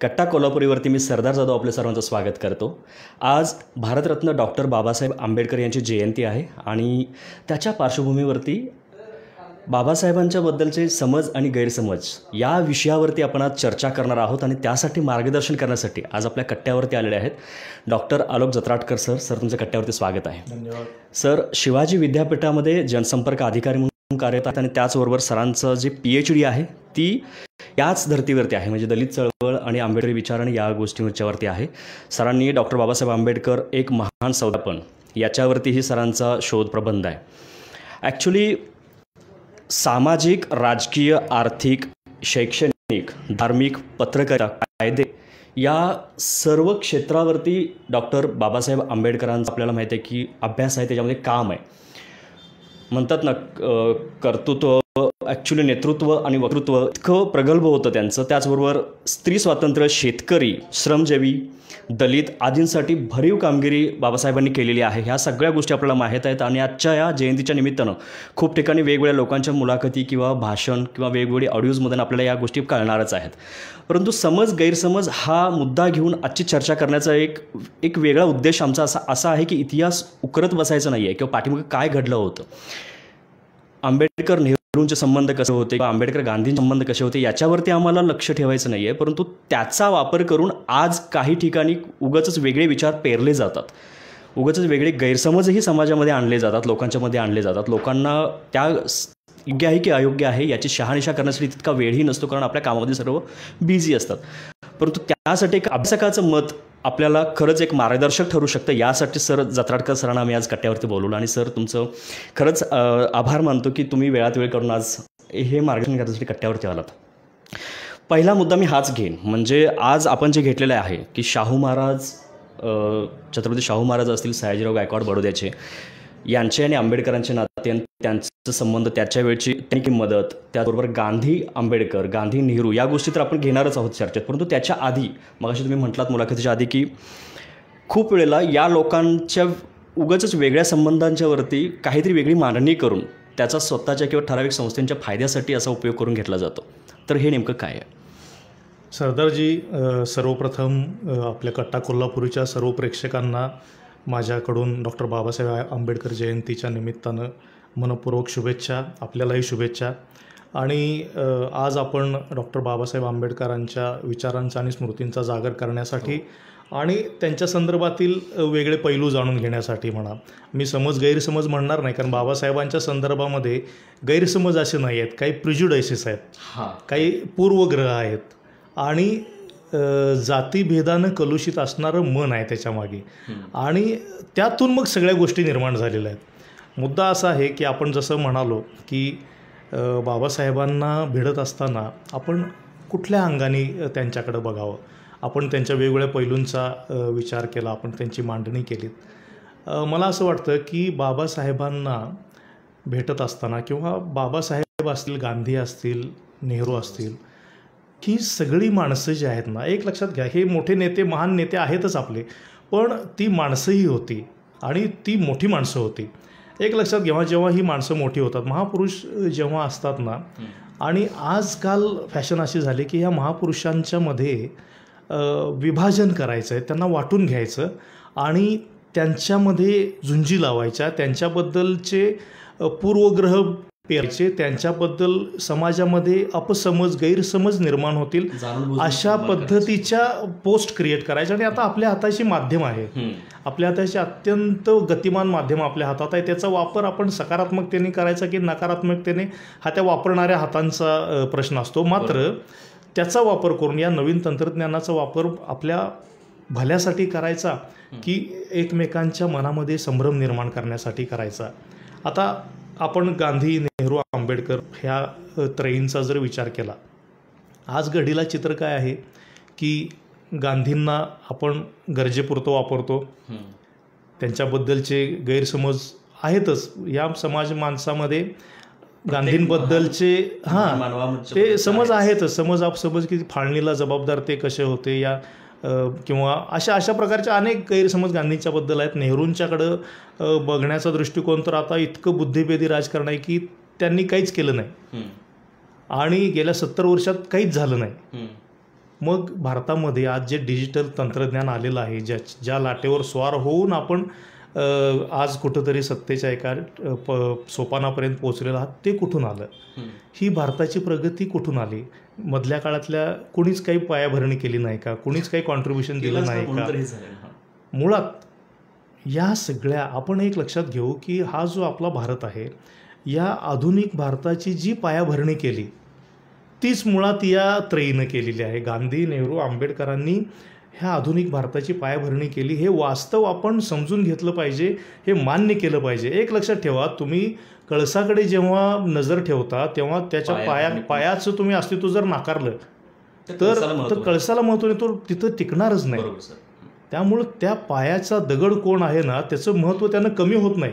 कट्टा कोल्हापुरीवरती मी सरदार जाधव आपल्या सर्वांचं स्वागत करतो। आज भारतरत्न डॉक्टर बाबासाहेब आंबेडकर यांची जयंती आहे आणि त्याच्या पार्श्वभूमीवरती बाबासाहेबांच्याबद्दलचे समज आणि गैरसमज या विषयावरती आपण आज चर्चा करणार आहोत आणि त्यासाठी मार्गदर्शन करण्यासाठी आज आपल्या कट्ट्यावरती आलेले आहेत डॉक्टर आलोक जत्राटकर सर। सर तुमचं कट्ट्यावरती स्वागत आहे। धन्यवाद सर। शिवाजी विद्यापीठामध्ये जनसंपर्क अधिकारी म्हणून कार्यरत आहेत आणि त्याचबरोबर सरांचं जे PhD आहे ती याच धर्तीवरती आहे, म्हणजे दलित चळवळ आणि आंबेडकरी विचार आणि या गोष्टींवरती आहे। सरांनी डॉक्टर बाबासाहेब आंबेडकर एक महान संस्थापन याच्यावरतीही सरांचा शोध प्रबंध आहे। ॲक्च्युली सामाजिक, राजकीय, आर्थिक, शैक्षणिक, धार्मिक, पत्रकारिता, कायदे या सर्व क्षेत्रावरती डॉक्टर बाबासाहेब आंबेडकरांचा आपल्याला माहिती आहे की अभ्यास आहे, त्याच्यामध्ये काम आहे। म्हणतात ना कर्तृत्व, ॲक्च्युली नेतृत्व आणि वक्तृत्व इतकं प्रगल्भ होतं त्यांचं। त्याचबरोबर स्त्री स्वातंत्र्य, शेतकरी, श्रमजीवी, दलित आदींसाठी भरीव कामगिरी बाबासाहेबांनी केलेली आहे। ह्या सगळ्या गोष्टी आपल्याला माहीत आहेत आणि आजच्या या जयंतीच्या निमित्तानं खूप ठिकाणी वेगवेगळ्या लोकांच्या मुलाखती किंवा भाषण किंवा वेगवेगळी ऑडिओजमधून आपल्याला या गोष्टी कळणारच आहेत। परंतु समज गैरसमज हा मुद्दा घेऊन आजची चर्चा करण्याचा एक वेगळा उद्देश आमचा असा आहे की इतिहास उकरत बसायचा नाही आहे किंवा पाठीमागे काय घडलं होतं, आंबेडकर नेहरूंचे संबंध कसे होते किंवा आंबेडकर गांधींचे संबंध कसे होते याच्यावरती आम्हाला लक्ष ठेवायचं नाही आहे, परंतु त्याचा वापर करून आज काही ठिकाणी उगाचच वेगळे विचार पेरले जातात, उगाचच वेगळे गैरसमजही समाजामध्ये आणले जातात, लोकांच्यामध्ये आणले जातात। लोकांना त्या योग्य आहे की अयोग्य आहे याची शहानिशा करण्यासाठी तितका वेळही नसतो, कारण आपल्या कामामध्ये सर्व बिझी असतात। परंतु त्यासाठी एक अभ्यासकाचं मत आपल्याला खरंच एक मार्गदर्शक ठरू शकतं। यासाठी सर जत्राटकर सरांना आम्ही आज कट्ट्यावरती बोलवलं आणि सर तुमचं खरंच आभार मानतो की तुम्ही वेळात वेळ करून आज हे मार्गदर्शन करण्यासाठी कट्ट्यावरती आलात। पहिला मुद्दा मी हाच घेईन, म्हणजे आज आपण जे घेतलेलं आहे की शाहू महाराज, छत्रपती शाहू महाराज असतील, सयाजीराव गायकवाड बडोद्याचे, यांचे आणि आंबेडकरांचे नाते, त्यांचा संबंध, त्याच्या वेळची त्यांची मदत, त्याचबरोबर गांधी आंबेडकर, गांधी नेहरू या गोष्टी तर आपण घेणारच आहोत चर्चेत। परंतु त्याच्या आधी मगाशी तुम्ही म्हटलात मुलाखतीच्या आधी की खूप वेळेला या लोकांच्या उगाचच वेगळ्या संबंधांच्यावरती काहीतरी वेगळी मांडणी करून त्याचा स्वतःच्या किंवा ठराविक संस्थांच्या फायद्यासाठी असा उपयोग करून घेतला जातो, तर हे नेमकं काय आहे? सरदारजी, सर्वप्रथम आपल्या कट्टा कोल्हापुरीच्या सर्व प्रेक्षकांना माझ्याकडून डॉक्टर बाबासाहेब आंबेडकर जयंतीच्या निमित्तानं मनपूर्वक शुभेच्छा, आपल्यालाही शुभेच्छा। आणि आज आपण डॉक्टर बाबासाहेब आंबेडकरांच्या विचारांचा आणि स्मृतींचा जागर करण्यासाठी आणि त्यांच्या संदर्भातील वेगळे पैलू जाणून घेण्यासाठी म्हणा, मी समज गैरसमज म्हणणार नाही, कारण बाबासाहेबांच्या संदर्भामध्ये गैरसमज असे नाही आहेत, काही प्रिज्युडायसेस आहेत, काही पूर्वग्रह आहेत आणि जातीभेदानं कलुषित असणारं मन आहे त्याच्यामागे, आणि त्यातून मग सगळ्या गोष्टी निर्माण झालेल्या आहेत। मुद्दा असा आहे की आपण जसं म्हणालो की बाबासाहेबांना भिडत असताना आपण कुठल्या अंगाने त्यांच्याकडे बघावं, आपण त्यांच्या वेगवेगळ्या पैलूंचा विचार केला, आपण त्यांची मांडणी केली। मला असं वाटतं की बाबासाहेबांना भेटत असताना किंवा बाबासाहेब असतील, गांधी असतील, नेहरू असतील, ही सगळी माणसं जी आहेत ना, एक लक्षात घ्या, हे मोठे नेते, महान नेते आहेतच आपले, पण ती माणसंही होती आणि ती मोठी माणसं होती। एक लक्षात घ्या, जेव्हा ही माणसं मोठी होतात, महापुरुष जेव्हा असतात ना, आणि आजकाल फॅशन अशी झाली की ह्या महापुरुषांच्या मध्ये विभाजन करायचं आहे, त्यांना वाटून घ्यायचं आणि त्यांच्यामध्ये झुंजी लावायच्या, त्यांच्याबद्दलचे पूर्वग्रह पेरायचे, त्यांच्याबद्दल समाजामध्ये अपसमज, गैरसमज निर्माण होतील अशा पद्धतीच्या पोस्ट क्रिएट करायच्या। आणि आता आपल्या हाताची माध्यम आहे, आपल्या हाताची अत्यंत गतिमान माध्यम आपल्या हातात आहे, त्याचा वापर आपण सकारात्मकतेने करायचा की नकारात्मकतेने हा त्या वापरणाऱ्या हातांचा प्रश्न असतो। मात्र त्याचा वापर करून, या नवीन तंत्रज्ञानाचा वापर आपल्या भल्यासाठी करायचा की एकमेकांच्या मनामध्ये संभ्रम निर्माण करण्यासाठी करायचा। आता आपण गांधी, नेहरू, आंबेडकर ह्या त्रयींचा जर विचार केला, आज घडीला चित्र काय आहे की गांधींना आपण गरजेपुरतं वापरतो, त्यांच्याबद्दलचे गैरसमज आहेतच या माणसामध्ये, गांधींबद्दलचे ते समज आहेतच, समज अपसमज की फाळणीला जबाबदार ते कसे होते या किंवा अशा प्रकारच्या अनेक गैरसमज गांधींच्याबद्दल आहेत। नेहरूंच्याकडं बघण्याचा दृष्टिकोन तर आता इतकं बुद्धिभेदी राजकारण आहे की त्यांनी काहीच केलं नाही आणि गेल्या 70 वर्षात काहीच झालं नाही। मग भारतामध्ये आज जे डिजिटल तंत्रज्ञान आलेलं आहे, ज्या लाटेवर स्वार होऊन आपण आज कुठंतरी सत्तेच्या एका सोपानापर्यंत पोहोचलेलं आहात, ते कुठून आलं? ही भारताची प्रगती कुठून आली? मधल्या काळातल्या कुणीच काही पायाभरणी केली नाही का? कुणीच काही कॉन्ट्रीब्युशन दिलं नाही का? मुळात या सगळ्या आपण एक लक्षात घेऊ की हा जो आपला भारत आहे, या आधुनिक भारताची जी पायाभरणी केली तीच मुळात या त्रयीनं केलेली आहे. गांधी, नेहरू, आंबेडकरांनी ह्या आधुनिक भारताची पायाभरणी केली. हे वास्तव आपण समजून घेतलं पाहिजे, हे मान्य केलं पाहिजे. एक लक्षात ठेवा, तुम्ही कळसाकडे जेव्हा नजर ठेवता तेव्हा त्याच्या पायाचं तुम्ही अस्तित्व जर नाकारलं तर कळसाला महत्त्व नाही, तो तिथं टिकणारच नाही. त्यामुळं त्या पायाचा दगड कोण आहे ना, त्याचं महत्त्व त्यानं कमी होत नाही,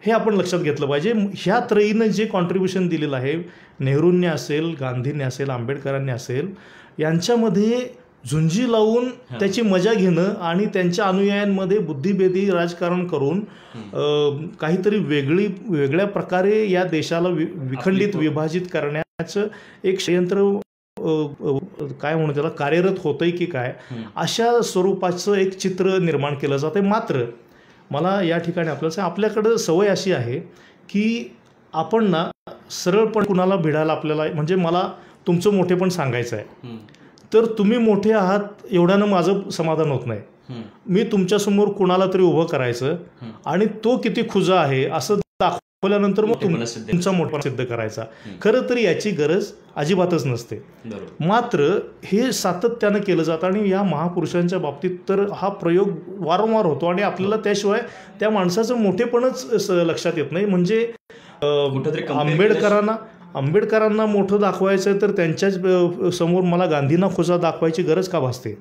हे आपण लक्षात घेतलं पाहिजे. ह्या त्रयीनं जे कॉन्ट्रीब्युशन दिलेलं आहे, नेहरूंनी असेल, गांधींनी असेल, आंबेडकरांनी असेल, यांच्यामध्ये झुंजी लावून त्याची मजा घेणं आणि त्यांच्या अनुयायांमध्ये बुद्धिभेदी राजकारण करून काहीतरी वेगळ्या प्रकारे या देशाला विखंडित विभाजित करण्याचं एक षडयंत्र काय म्हणू त्याला कार्यरत होतंय की काय, अशा स्वरूपाचं एक चित्र निर्माण केलं जातं. मात्र मला या ठिकाणी आपल्याकडं सवय अशी आहे की आपण ना सरळपणे कुणाला भिडायला आपल्याला, म्हणजे मला तुमचं मोठेपण सांगायचं आहे तर तुम्ही मोठे आहात एवढ्यानं माझं समाधान होत नाही. मी तुमच्यासमोर कुणाला तरी उभं करायचं आणि तो किती खुजा आहे असं दाखवल्यानंतर मग तुमचा मोठा सिद्ध करायचा. खरं तर याची गरज अजिबातच नसते. मात्र हे सातत्यानं केलं जातं आणि या महापुरुषांच्या बाबतीत तर हा प्रयोग वारंवार होतो आणि आपल्याला त्याशिवाय त्या माणसाचं मोठेपणच लक्षात येत नाही. म्हणजे आंबेडकरांना मोठं दाखवायचं तर त्यांच्याच समोर मला गांधींना खुजा दाखवायची गरज का भासते?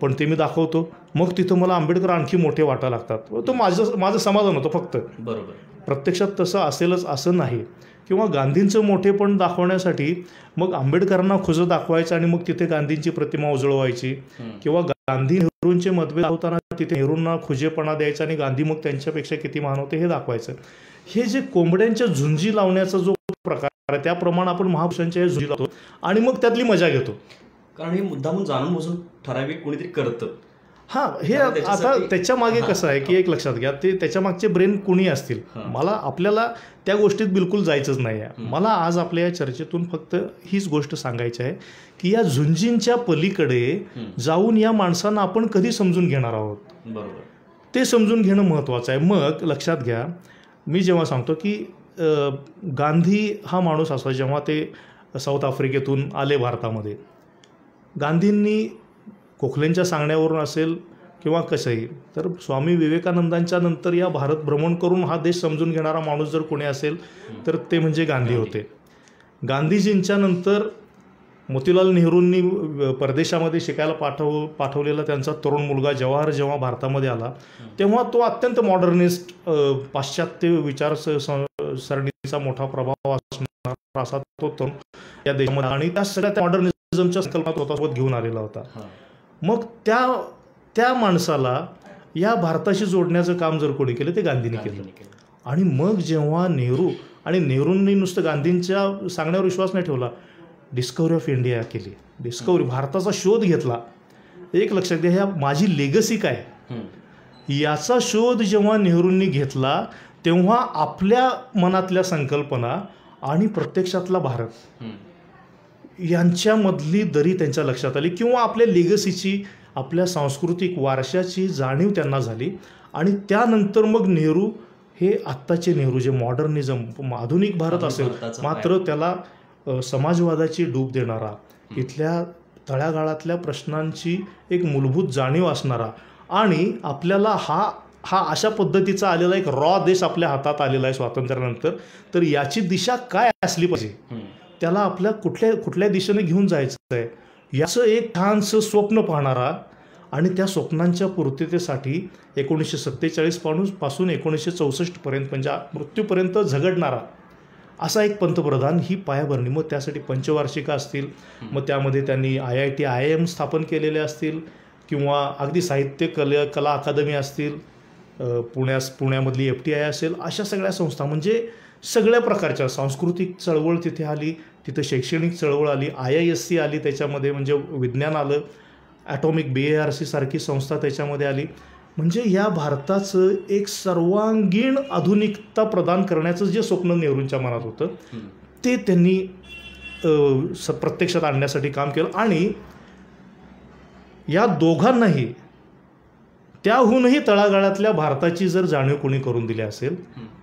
पण ते मी दाखवतो, मग तिथं मला आंबेडकर आणखी मोठे वाटायला लागतात. तो माझं समाधान होतं फक्त. बरोबर. प्रत्यक्षात तसं असेलच असं नाही. किंवा गांधींचं मोठेपण दाखवण्यासाठी मग आंबेडकरांना खुजं दाखवायचं आणि मग तिथे गांधींची प्रतिमा उजळवायची, किंवा गांधी नेहरूंचे मतभेद होताना तिथे नेहरूंना खुजेपणा द्यायचा आणि गांधी मग त्यांच्यापेक्षा किती महान होते हे दाखवायचं. हे जे कोंबड्यांच्या झुंजी लावण्याचा जो प्रकार आहे त्याप्रमाणे आपण महापुरुषांच्या झुंजी लावतो आणि मग त्यातली मजा घेतो. कारण हे मुद्दामून जाणून बसून ठराविक कोणीतरी करतं. हां, हे आता त्याच्या मागे कसं आहे की एक लक्षात घ्या, ते त्याच्या मागचे ब्रेन कुणी असतील, आपल्याला त्या गोष्टीत बिलकुल जायचंच नाही आहे. मला आज आपल्या या चर्चेतून फक्त हीच गोष्ट सांगायची आहे की या झुंजींच्या पलीकडे जाऊन या माणसांना आपण कधी समजून घेणार आहोत. बरोबर. ते समजून घेणं महत्त्वाचं आहे. मग लक्षात घ्या, मी जेव्हा सांगतो की गांधी हा माणूस असा, जेव्हा ते साऊथ आफ्रिकेतून आले भारतामध्ये, गांधींनी गोखलेंच्या सांगण्यावरून असेल किंवा कसंही, तर स्वामी विवेकानंदांच्या नंतर या भारत भ्रमण करून हा देश समजून घेणारा माणूस जर कोणी असेल तर ते म्हणजे गांधी होते. गांधीजींच्या नंतर मोतीलाल नेहरूंनी परदेशामध्ये शिकायला पाठवलेला त्यांचा तरुण मुलगा जवाहर जेव्हा भारतामध्ये आला तेव्हा तो अत्यंत मॉडर्निस्ट, पाश्चात्य विचारसरणीचा मोठा प्रभाव असणारा असा तो तरुण या देशामध्ये, आणि त्या सगळ्या मॉडर्निझमच्या संकल्पना स्वतःसोबत घेऊन आलेला होता. मग त्या माणसाला या भारताशी जोडण्याचं काम जर कोणी केलं ते गांधींनी केलं. आणि मग जेव्हा नेहरूंनी नुसतं गांधींच्या सांगण्यावर विश्वास नाही ठेवला, डिस्कवरी ऑफ इंडिया केली, डिस्कवरी भारताचा शोध घेतला. एक लक्षात घ्या, ह्या माझी लेगसी काय याचा शोध जेव्हा नेहरूंनी घेतला तेव्हा आपल्या मनातल्या संकल्पना आणि प्रत्यक्षातला भारत यांच्यामधली दरी त्यांच्या लक्षात आली, किंवा आपल्या लेगसीची, आपल्या सांस्कृतिक वारशाची जाणीव त्यांना झाली. आणि त्यानंतर मग नेहरू हे आत्ताचे नेहरू, जे मॉडर्निझम आधुनिक भारत असेल मात्र त्याला समाजवादाची डूब देणारा, इथल्या तळागाळातल्या प्रश्नांची एक मूलभूत जाणीव असणारा, आणि आपल्याला हा अशा पद्धतीचा आलेला एक रॉ देश आपल्या हातात आलेला आहे स्वातंत्र्यानंतर, तर याची दिशा काय असली पाहिजे, त्याला आपल्या कुठल्या दिशेने घेऊन जायचं आहे याचं एक छानसं स्वप्न पाहणारा, आणि त्या स्वप्नांच्या पूर्ततेसाठी 1947 पासून 1964 म्हणजे मृत्यूपर्यंत झगडणारा असा एक पंतप्रधान, ही पायाभरणी. मग त्यासाठी पंचवार्षिका असतील, मग त्यामध्ये त्यांनी IIT IIM स्थापन केलेले असतील, किंवा अगदी साहित्य कला अकादमी असतील, पुण्यामधली FTI असेल, अशा सगळ्या संस्था. म्हणजे सगळ्या प्रकारच्या सांस्कृतिक चळवळ तिथे आली, तिथं शैक्षणिक चळवळ आली, IISc आली त्याच्यामध्ये, म्हणजे विज्ञान आलं, ॲटॉमिक BARC सारखी संस्था त्याच्यामध्ये आली. म्हणजे या भारताचं एक सर्वांगीण आधुनिकता प्रदान करण्याचं जे स्वप्न नेहरूंच्या मनात होतं ते त्यांनी प्रत्यक्षात आणण्यासाठी काम केलं. आणि या दोघांनाही त्याहूनही तळागाळातल्या भारताची जर जाणीव कोणी करून दिली असेल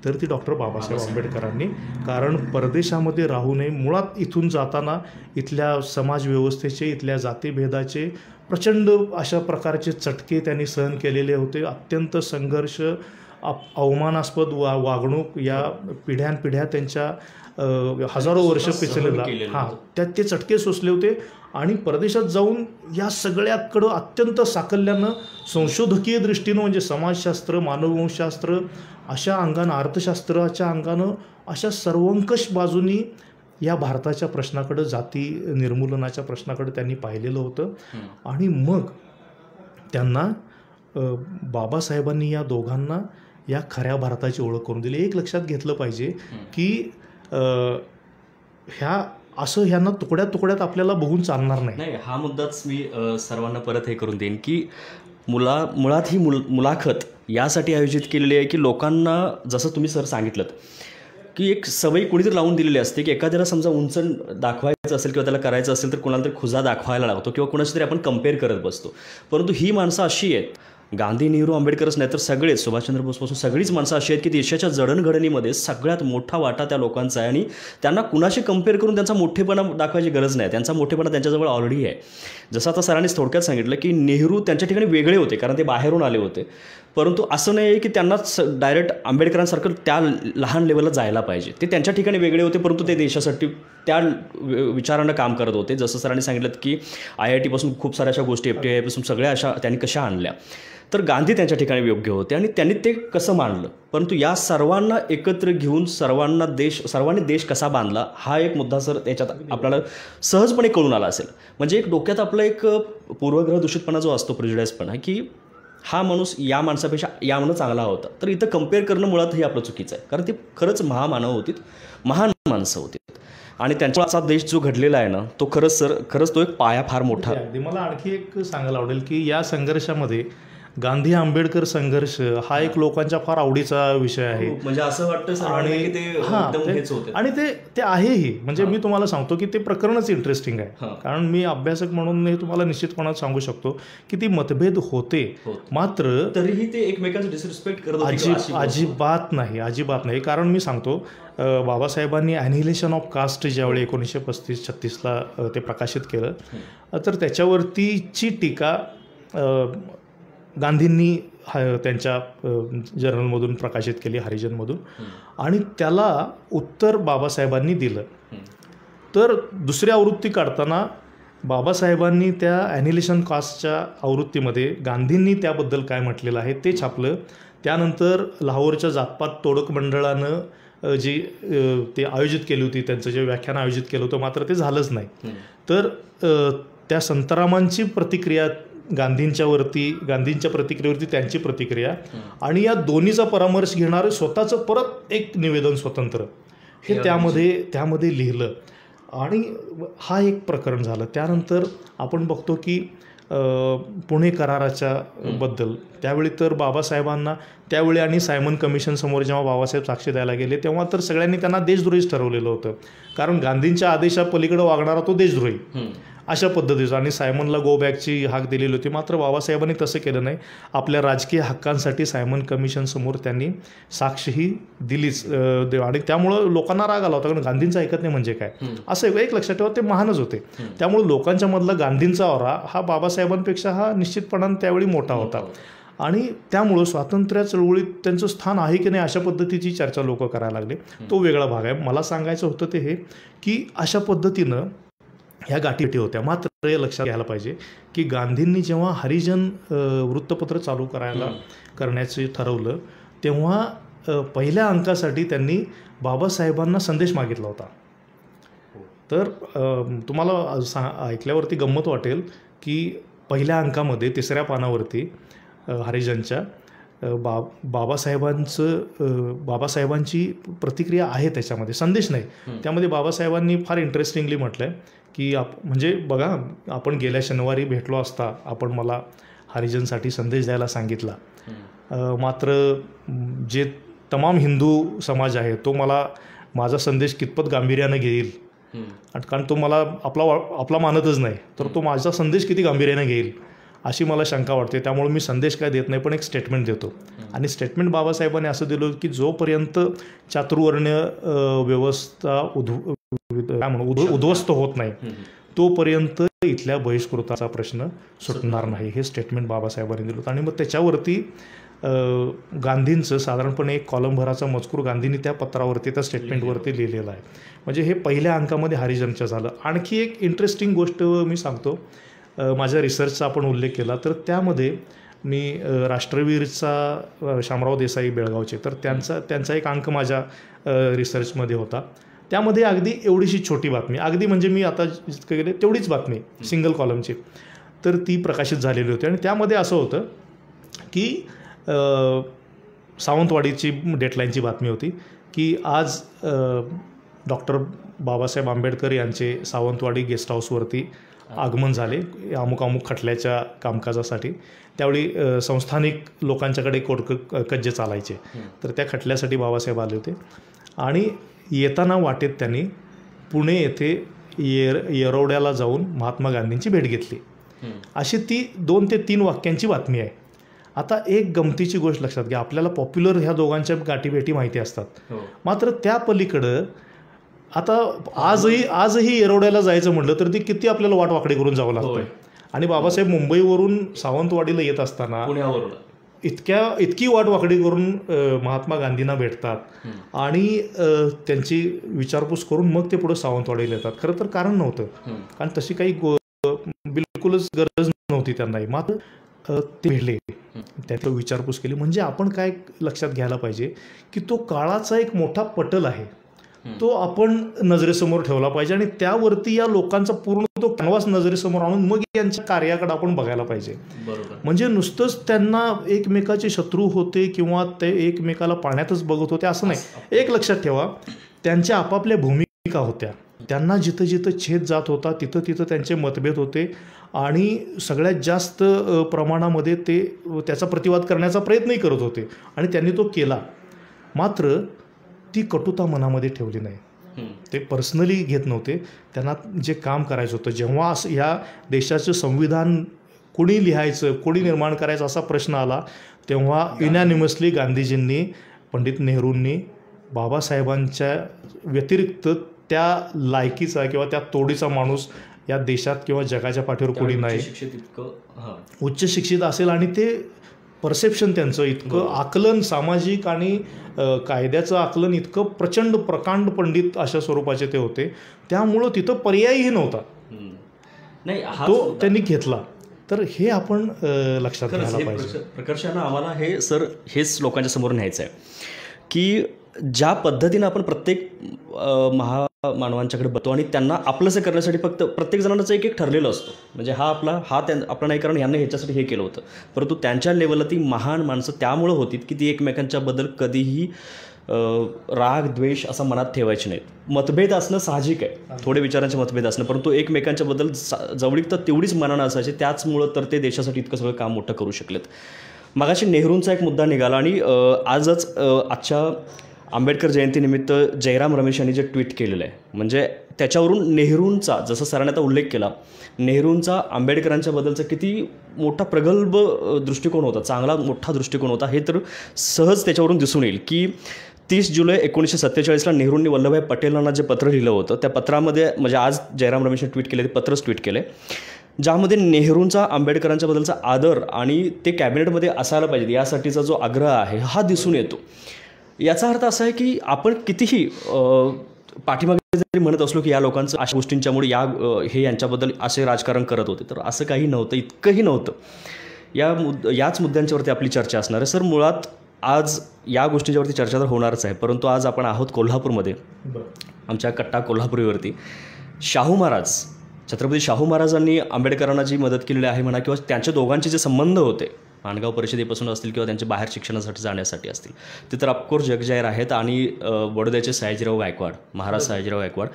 तर ती डॉक्टर बाबासाहेब आंबेडकरांनी. कारण परदेशामध्ये राहू नये, मुळात इथून जाताना इथल्या समाजव्यवस्थेचे, इथल्या जातीभेदाचे प्रचंड अशा प्रकारचे चटके त्यांनी सहन केलेले होते. अत्यंत संघर्ष, अवमानास्पद वागणूक या पिढ्यानपिढ्या त्यांच्या हजारो वर्ष पिचलेला ते चटके सोसले होते. आणि परदेशात जाऊन या सगळ्याकडं अत्यंत साकल्यानं संशोधकीय दृष्टीनं, म्हणजे समाजशास्त्र, मानववंशशास्त्र अशा अंगानं, अर्थशास्त्राच्या अंगानं अशा सर्वंकष बाजूनी या भारताच्या प्रश्नाकडं, जाती निर्मूलनाच्या प्रश्नाकडं त्यांनी पाहिलेलं होतं. आणि मग त्यांना बाबासाहेबांनी या दोघांना या खऱ्या भारताची ओळख करून दिली. एक लक्षात घेतलं पाहिजे की ह्यांना तुकड्यात तुकड्यात आपल्याला बघून चालणार नाही. हा मुद्दाच मी सर्वांना परत हे करून देईन की मुळात ही मुलाखत यासाठी आयोजित केलेली आहे की लोकांना, जसं तुम्ही सर सांगितलं की एक सवयी कोणीतरी लावून दिलेली असते की एखाद्याला समजा उंच दाखवायचं असेल किंवा त्याला करायचं असेल तर कोणाला तरी खुजा दाखवायला लागतो किंवा कोणाशी तरी आपण कम्पेअर करत बसतो. परंतु ही माणसं अशी आहेत, गांधी, नेहरू, आंबेडकरच नाही तर सगळेच, सुभाषचंद्र बोसपासून सगळीच माणसं अशी आहेत की देशाच्या जडणघडणीमध्ये सगळ्यात मोठा वाटा त्या लोकांचा आहे. आणि त्यांना कुणाशी कम्पेअर करून त्यांचा मोठेपणा दाखवायची गरज नाही, त्यांचा मोठेपणा त्यांच्याजवळ ऑलरेडी आहे. जसं आता सरांनीच थोडक्यात सांगितलं की नेहरू त्यांच्या ठिकाणी वेगळे होते कारण ते बाहेरून आले होते, परंतु असं नाही आहे की त्यांनाच डायरेक्ट आंबेडकरांसारखं त्या लहान लेवलला जायला पाहिजे. ते त्यांच्या ठिकाणी वेगळे होते परंतु ते देशासाठी त्या विचारानं काम करत होते. जसं सरांनी सांगितलं की IIT पासून खूप साऱ्या अशा गोष्टी, FTI पासून सगळ्या अशा त्यांनी कशा आणल्या. तर गांधी त्यांच्या ठिकाणी योग्य होते आणि त्यांनी ते कसं मांडलं. परंतु या सर्वांना एकत्र घेऊन सर्वांनी देश कसा बांधला हा एक मुद्दा सर त्याच्यात आपल्याला सहजपणे कळून आला असेल. म्हणजे एक डोक्यात आपला एक पूर्वग्रह दूषितपणा जो असतो, प्रिजुडाइजपणा, की हा माणूस या माणसापेक्षा या माणूस चांगला होता, तर इथं कम्पेअर करणं मुळात हे आपलं चुकीचं आहे. कारण ते खरंच महामानव होती, महान माणसं होती. आणि त्यांचा देश जो घडलेला आहे ना तो खरंच तो एक पाया फार मोठा. मला आणखी एक सांगायला आवडेल की या संघर्षामध्ये गांधी आंबेडकर संघर्ष हा एक लोकांच्या फार आवडीचा विषय आहे. म्हणजे असं वाटतं आणि ते आहेही. म्हणजे मी तुम्हाला सांगतो की ते प्रकरणच इंटरेस्टिंग आहे. कारण मी अभ्यासक म्हणून हे तुम्हाला निश्चितपणात सांगू शकतो की ती मतभेद होते, मात्र तरीही ते एकमेकांचं डिसरिस्पेक्ट करत अजिबात नाही. कारण मी सांगतो, बाबासाहेबांनी ॲनिहिलेशन ऑफ कास्ट ज्यावेळी 1935-36ला ते प्रकाशित केलं, तर त्याच्यावरतीची टीका गांधींनी त्यांच्या जर्नलमधून प्रकाशित केली, हरिजनमधून, आणि त्याला उत्तर बाबासाहेबांनी दिलं. तर दुसरी आवृत्ती काढताना बाबासाहेबांनी त्या ॲनिहिलेशन कास्टच्या आवृत्तीमध्ये गांधींनी त्याबद्दल काय म्हटलेलं आहे ते छापलं. त्यानंतर लाहोरच्या जातपात तोडक मंडळानं जी ते आयोजित केली होती, त्यांचं जे व्याख्यान आयोजित केलं होतं, मात्र ते झालंच नाही. तर त्या संतरामांची प्रतिक्रिया गांधींच्या प्रतिक्रियेवरती त्यांची प्रतिक्रिया, आणि या दोन्हीचा परामर्श घेणारं स्वतःचं परत एक निवेदन स्वतंत्र हे त्यामध्ये लिहिलं. आणि हा एक प्रकरण झालं. त्यानंतर आपण बघतो की पुणे कराराच्या बद्दल त्यावेळी तर बाबासाहेबांना त्यावेळी आणि सायमन कमिशन समोर जेव्हा बाबासाहेब साक्षी द्यायला गेले तेव्हा तर सगळ्यांनी त्यांना देशद्रोहीच ठरवलेलं होतं. कारण गांधींच्या आदेशापलीकडे वागणारा तो देशद्रोही अशा पद्धतीचं, आणि सायमनला गो बॅकची हाक दिलेली होती. मात्र बाबासाहेबांनी तसं केलं नाही. आपल्या राजकीय हक्कांसाठी सायमन कमिशनसमोर त्यांनी साक्षीही दिलीच, आणि त्यामुळं लोकांना राग आला होता. कारण गांधींचं ऐकत नाही म्हणजे काय, असं एक लक्षात ठेवा, ते महानच होते. त्यामुळे लोकांच्या मधला गांधींचा ऑरा हा बाबासाहेबांपेक्षा हा निश्चितपणाने त्यावेळी मोठा होता. आणि त्यामुळं स्वातंत्र्य चळवळीत त्यांचं स्थान आहे की नाही अशा पद्धतीची चर्चा लोक करायला लागले. तो वेगळा भाग आहे. मला सांगायचं होतं ते हे की अशा पद्धतीनं ह्या गाठीभेटी होत्या. मात्र हे लक्षात घ्यायला पाहिजे की गांधींनी जेव्हा हरिजन वृत्तपत्र चालू करण्याचे ठरवलं तेव्हा पहिल्या अंकासाठी त्यांनी बाबासाहेबांना संदेश मागितला होता. तर तुम्हाला ऐकल्यावरती गंमत वाटेल की पहिल्या अंकामध्ये 3ऱ्या पानावरती हरिजनच्या बाबासाहेबांची प्रतिक्रिया आहे त्याच्यामध्ये, संदेश नाही. त्यामध्ये बाबासाहेबांनी फार इंटरेस्टिंगली म्हटलं आहे की म्हणजे बघा, आपण गेल्या शनिवारी भेटलो असता आपण मला हरिजनसाठी संदेश द्यायला सांगितला, मात्र जे तमाम हिंदू समाज आहे तो मला माझा संदेश कितपत गांभीर्यानं घेईल, कारण तो मला आपला मानतच नाही, तर तो माझा संदेश किती गांभीर्यानं घेईल अशी मला शंका वाटते. त्यामुळे मी संदेश काय देत नाही, पण एक स्टेटमेंट देतो. आणि स्टेटमेंट बाबासाहेबांनी असं दिलं की जोपर्यंत चातुर्वर्ण्य व्यवस्था उद्ध्वस्त होत नाही तोपर्यंत इथल्या बहिष्कृताचा प्रश्न सुटणार नाही, हे स्टेटमेंट बाबासाहेबांनी दिलं होतं. आणि मग त्याच्यावरती गांधींचं साधारणपणे एक कॉलमभराचा मजकूर गांधींनी त्या पत्रावरती, त्या स्टेटमेंटवरती लिहिलेला आहे. म्हणजे हे पहिल्या अंकामध्ये हरिजनचं झालं. आणखी एक इंटरेस्टिंग गोष्ट मी सांगतो, माझ्या रिसर्चचा आपण उल्लेख केला तर त्यामध्ये मी राष्ट्रवीरचा शामराव देसाई बेळगावचे, तर त्यांचा एक अंक माझ्या रिसर्चमध्ये होता. त्यामध्ये अगदी एवढीशी छोटी बातमी, अगदी म्हणजे मी आता गेले तेवढीच बातमी सिंगल कॉलमची, तर ती प्रकाशित झालेली होती. आणि त्यामध्ये असं होतं की सावंतवाडीची डेडलाईनची बातमी होती की आज डॉक्टर बाबासाहेब आंबेडकर यांचे सावंतवाडी गेस्ट हाऊसवरती आगमन झाले अमुक खटल्याच्या कामकाजासाठी. त्यावेळी संस्थानिक लोकांच्याकडे कज्जे चालायचे, तर त्या खटल्यासाठी बाबासाहेब आले होते. आणि येताना वाटेत त्यांनी पुणे येथे येरवड्याला जाऊन महात्मा गांधींची भेट घेतली. अशी ती 2 ते 3 वाक्यांची बातमी आहे. आता एक गमतीची गोष्ट लक्षात घ्या, आपल्याला पॉप्युलर ह्या दोघांच्या गाठीभेटी माहिती असतात, मात्र त्या पलीकडं आता आजही येरवड्याला जायचं म्हटलं तर ती किती आपल्याला वाटवाकडी करून जावं लागतं. आणि बाबासाहेब मुंबईवरून सावंतवाडीला येत असताना इतकी वाटवाकडी करून महात्मा गांधींना भेटतात आणि त्यांची विचारपूस करून मग ते पुढे सावंतवाडीला येतात. खरं तर कारण नव्हतं, कारण तशी काही बिलकुलच गरज नव्हती त्यांनाही. मात्र ते भेटले, त्याची विचारपूस केली. म्हणजे आपण काय लक्षात घ्यायला पाहिजे की तो काळाचा एक मोठा पटल आहे, तो आपण नजरेसमोर ठेवला पाहिजे आणि त्यावरती या लोकांचा पूर्ण तो कॅनव्हास नजरेसमोर आणून मग यांच्या कार्याकडे आपण बघायला पाहिजे. म्हणजे नुसतंच त्यांना एकमेकाचे शत्रू होते किंवा ते एकमेकाला पाण्यातच बघत होते असं नाही. एक लक्षात ठेवा, त्यांच्या आपापल्या भूमिका होत्या, त्यांना जिथं जिथं छेद जात होता तिथं तिथं त्यांचे मतभेद होते आणि सगळ्यात जास्त प्रमाणामध्ये ते त्याचा प्रतिवाद करण्याचा प्रयत्नही करत होते आणि त्यांनी तो केला. मात्र ती कटुता मनामध्ये ठेवली नाही, ते पर्सनली घेत नव्हते. त्यांना जे काम करायचं होतं, जेव्हा या देशाचं संविधान कोणी लिहायचं, कोणी निर्माण करायचं असा प्रश्न आला, तेव्हा युनॅनिमसली गांधीजींनी, पंडित नेहरूंनी बाबासाहेबांच्या व्यतिरिक्त त्या लायकीचा किंवा त्या तोडीचा माणूस या देशात किंवा जगाच्या पाठीवर कोणी नाही, उच्च शिक्षित असेल आणि ते परसेप्शन त्यांचं इतकं आकलन, सामाजिक आणि कायद्याचं आकलन इतकं प्रचंड प्रकांड पंडित अशा स्वरूपाचे ते होते. त्यामुळं तिथं पर्यायही नव्हता, नाही तो त्यांनी घेतला. तर हे आपण लक्षात घ्यायला पाहिजे. प्रकर्षानं आम्हाला हेच लोकांच्या समोर न्यायचं आहे की ज्या पद्धतीनं आपण प्रत्येक महामानवांच्याकडे बघतो आणि त्यांना आपलंसं करण्यासाठी फक्त प्रत्येक जणांचं एक ठरलेलं असतं, म्हणजे आपला नाही, कारण यांनी ह्याच्यासाठी हे केलं होतं. परंतु त्यांच्या लेवलला ती महान माणसं त्यामुळं होती की ती एकमेकांच्याबद्दल कधीही राग द्वेष असा मनात ठेवायचे नाहीत. मतभेद असणं साहजिक आहे, थोडे विचारांचे मतभेद असणं, परंतु एकमेकांच्याबद्दल जवळीक तर तेवढीच मनानं असायचे. त्याचमुळं तर ते देशासाठी इतकं सगळं काम मोठं करू शकलेत. मगाशी नेहरूंचा एक मुद्दा निघाला आणि आजच्या आंबेडकर जयंतीनिमित्त जयराम रमेश यांनी जे ट्विट केलेलं आहे, म्हणजे त्याच्यावरून नेहरूंचा, जसं सरांनी आता उल्लेख केला, नेहरूंचा आंबेडकरांच्या बद्दलचा किती मोठा प्रगल्भ दृष्टिकोन होता, चांगला मोठा दृष्टिकोन होता, हे तर सहज त्याच्यावरून दिसून येईल की 30 जुलै 1947ला नेहरूंनी वल्लभभाई पटेलांना जे पत्र लिहिलं होतं, त्या पत्रामध्ये, म्हणजे आज जयराम रमेशने ट्विट केले, ते पत्रच ट्विट केले, ज्यामध्ये नेहरूंचा आंबेडकरांच्या बद्दलचा आदर आणि ते कॅबिनेटमध्ये असायला पाहिजे यासाठीचा जो आग्रह आहे हा दिसून येतो. याचा अर्थ असा आहे की आपण कितीही पाठीमागे जरी म्हणत असलो की या लोकांचं अशा गोष्टींच्यामुळे हे यांच्याबद्दल असे राजकारण करत होते, तर असं काही नव्हतं, इतकंही नव्हतं. याच मुद्द्यांच्यावरती आपली चर्चा असणार आहे. सर, मुळात आज या गोष्टींच्यावरती चर्चा तर होणारच आहे, परंतु आज आपण आहोत कोल्हापूरमध्ये, आमच्या कट्टा कोल्हापुरीवरती. छत्रपती शाहू महाराजांनी आंबेडकरांना जी मदत केलेली आहे म्हणा, किंवा त्यांच्या दोघांचे जे संबंध होते, माणगाव परिषदेपासून असतील किंवा त्यांच्या बाहेर शिक्षणासाठी जाण्यासाठी असतील, ते तर ऑफकोर्स जगजाहीर आहेत. आणि बडोद्याचे सयाजीराव गायकवाड, महाराज सयाजीराव गायकवाड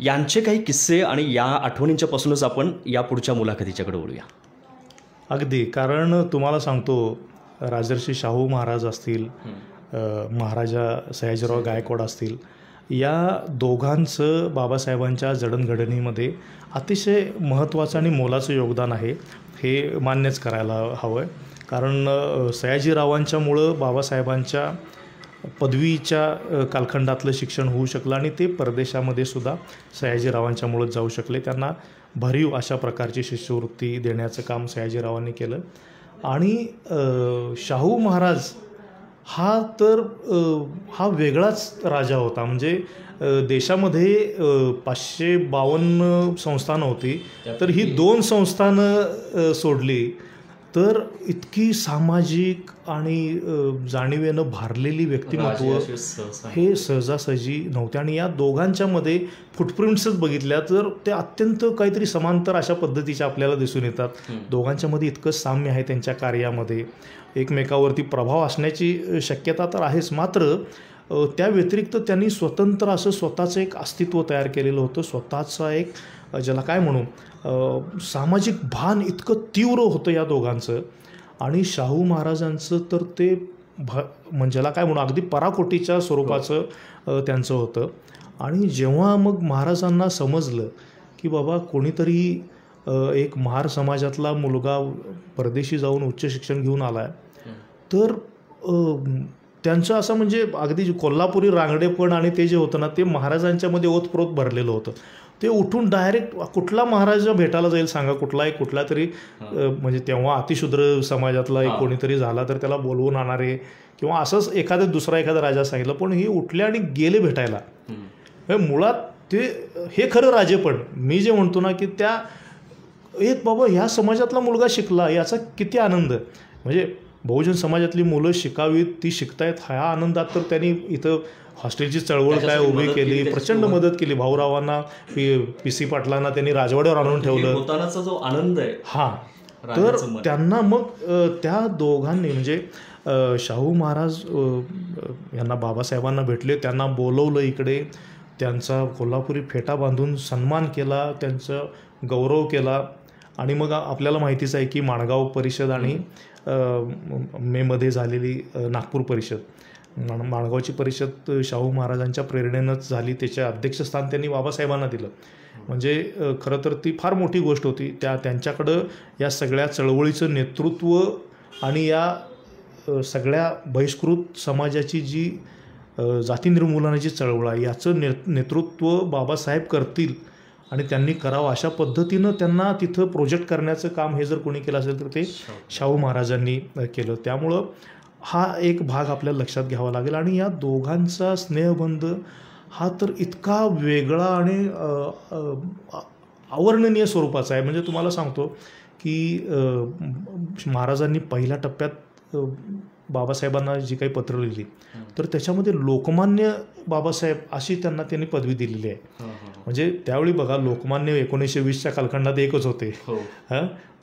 यांचे काही किस्से आणि या आठवणींच्यापासूनच आपण या पुढच्या मुलाखतीच्याकडे वळूया. अगदी, कारण तुम्हाला सांगतो, राजर्षी शाहू महाराज असतील, महाराजा सयाजीराव गायकवाड असतील, या दोघांचं बाबासाहेबांच्या जडणघडणीमध्ये अतिशय महत्त्वाचं आणि मोलाचं योगदान आहे, हे मान्यच करायला हवं आहे. कारण सयाजीरावांच्यामुळं बाबासाहेबांच्या पदवीच्या कालखंडातलं शिक्षण होऊ शकलं आणि ते परदेशामध्ये सुद्धा सयाजीरावांच्यामुळंच जाऊ शकले. त्यांना भरीव अशा प्रकारची शिष्यवृत्ती देण्याचं काम सयाजीरावांनी केलं. आणि शाहू महाराज हा वेगळाच राजा होता. म्हणजे देशामध्ये 552 संस्थानं होती, तर ही 2 संस्थानं सोडली तर इतकी सामाजिक आणि जाणीवेनं भारलेली व्यक्तिमत्व हे सहजासहजी नव्हते. आणि या दोघांच्यामध्ये फुटप्रिंट्सच बघितल्या तर ते अत्यंत काहीतरी समांतर अशा पद्धतीच्या आपल्याला दिसून येतात. दोघांच्यामध्ये इतकं साम्य आहे त्यांच्या कार्यामध्ये, एकमेकावरती प्रभाव असण्याची शक्यता तर आहेच, मात्र त्या व्यतिरिक्त त्यांनी स्वतंत्र असं स्वतःचं एक अस्तित्व तयार केलेलं होतं. स्वतःचा एक, ज्याला काय म्हणू, सामाजिक भान इतकं तीव्र होतं या दोघांचं. आणि शाहू महाराजांचं तर ते म्हणजे ज्याला काय म्हणू, अगदी पराकोटीच्या स्वरूपाचं त्यांचं होतं. आणि जेव्हा मग महाराजांना समजलं की बाबा कोणीतरी एक महार समाजातला मुलगा परदेशी जाऊन उच्च शिक्षण घेऊन आला आहे, तर त्यांचं असं म्हणजे अगदी कोल्हापुरी रांगडेपण आणि ते जे होतं ना, ते महाराजांच्यामध्ये ओतप्रोत भरलेलं होतं. ते उठून डायरेक्ट कुठला महाराज भेटायला जाईल सांगा, कुठला तरी म्हणजे तेव्हा अतिशूद्र समाजातला एक कोणीतरी झाला तर त्याला बोलवून आणणारे किंवा असंच एखादा राजा सांगितलं, पण हे उठले आणि गेले भेटायला. मुळात ते हे खरं राजेपण. मी जे म्हणतो ना की त्या एक बाबा ह्या समाजातला मुलगा शिकला याचा किती आनंद. म्हणजे बहुजन समाजातली मुलं शिकावीत, ती शिकतायत ह्या आनंदात तर त्यांनी इथं हॉस्टेलची चळवळ काय उभी केली, प्रचंड मदत केली. भाऊरावांना, PC पाटलांना त्यांनी राजवाड्यावर आणून ठेवलं. जो आनंद आहे हां, तर त्यांना मग त्या दोघांनी म्हणजे शाहू महाराज यांना बाबासाहेबांना भेटले, त्यांना बोलवलं इकडे, त्यांचा कोल्हापुरी फेटा बांधून सन्मान केला, त्यांचा गौरव केला. आणि मग आपल्याला माहितीच आहे की माणगाव परिषद आणि मेमध्ये झालेली नागपूर परिषद, माणगावची परिषद शाहू महाराजांच्या प्रेरणेनंच झाली. त्याचे अध्यक्षस्थान त्यांनी बाबासाहेबांना दिलं. म्हणजे खरं तर ती फार मोठी गोष्ट होती. त्यांच्याकडं या सगळ्या चळवळीचं नेतृत्व आणि या सगळ्या बहिष्कृत समाजाची जी जाती निर्मूलनाची चळवळ आहे याचं नेतृत्व बाबासाहेब करतील आणि त्यांनी करावं अशा पद्धतीनं त्यांना तिथं प्रोजेक्ट करण्याचं काम हे जर कोणी केलं असेल तर ते शाहू महाराजांनी केलं. त्यामुळं हा एक भाग आपल्याला लक्षात घ्यावा लागेल. आणि या दोघांचा स्नेहबंध हा तर इतका वेगळा आणि अवर्णनीय स्वरूपाचा आहे. म्हणजे तुम्हाला सांगतो की महाराजांनी पहिल्या टप्प्यात बाबासाहेबांना जी काही पत्र लिहिली तर त्याच्यामध्ये लोकमान्य बाबासाहेब अशी त्यांनी पदवी दिलेली आहे. म्हणजे त्यावेळी बघा, लोकमान्य 1920च्या कालखंडात एकच होते.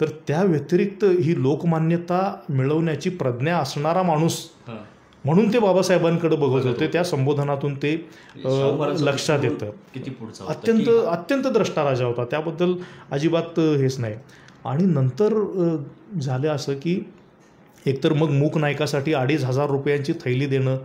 तर त्या व्यतिरिक्त ही लोकमान्यता मिळवण्याची प्रज्ञा असणारा माणूस म्हणून ते बाबासाहेबांकडे बघत होते. त्या संबोधनातून ते लक्षात येतं. अत्यंत द्रष्टा राजा होता, त्याबद्दल अजिबात हेच नाही. आणि नंतर झालं असं की एकतर मग मूक नायकासाठी 2,500 रुपयांची थैली देणं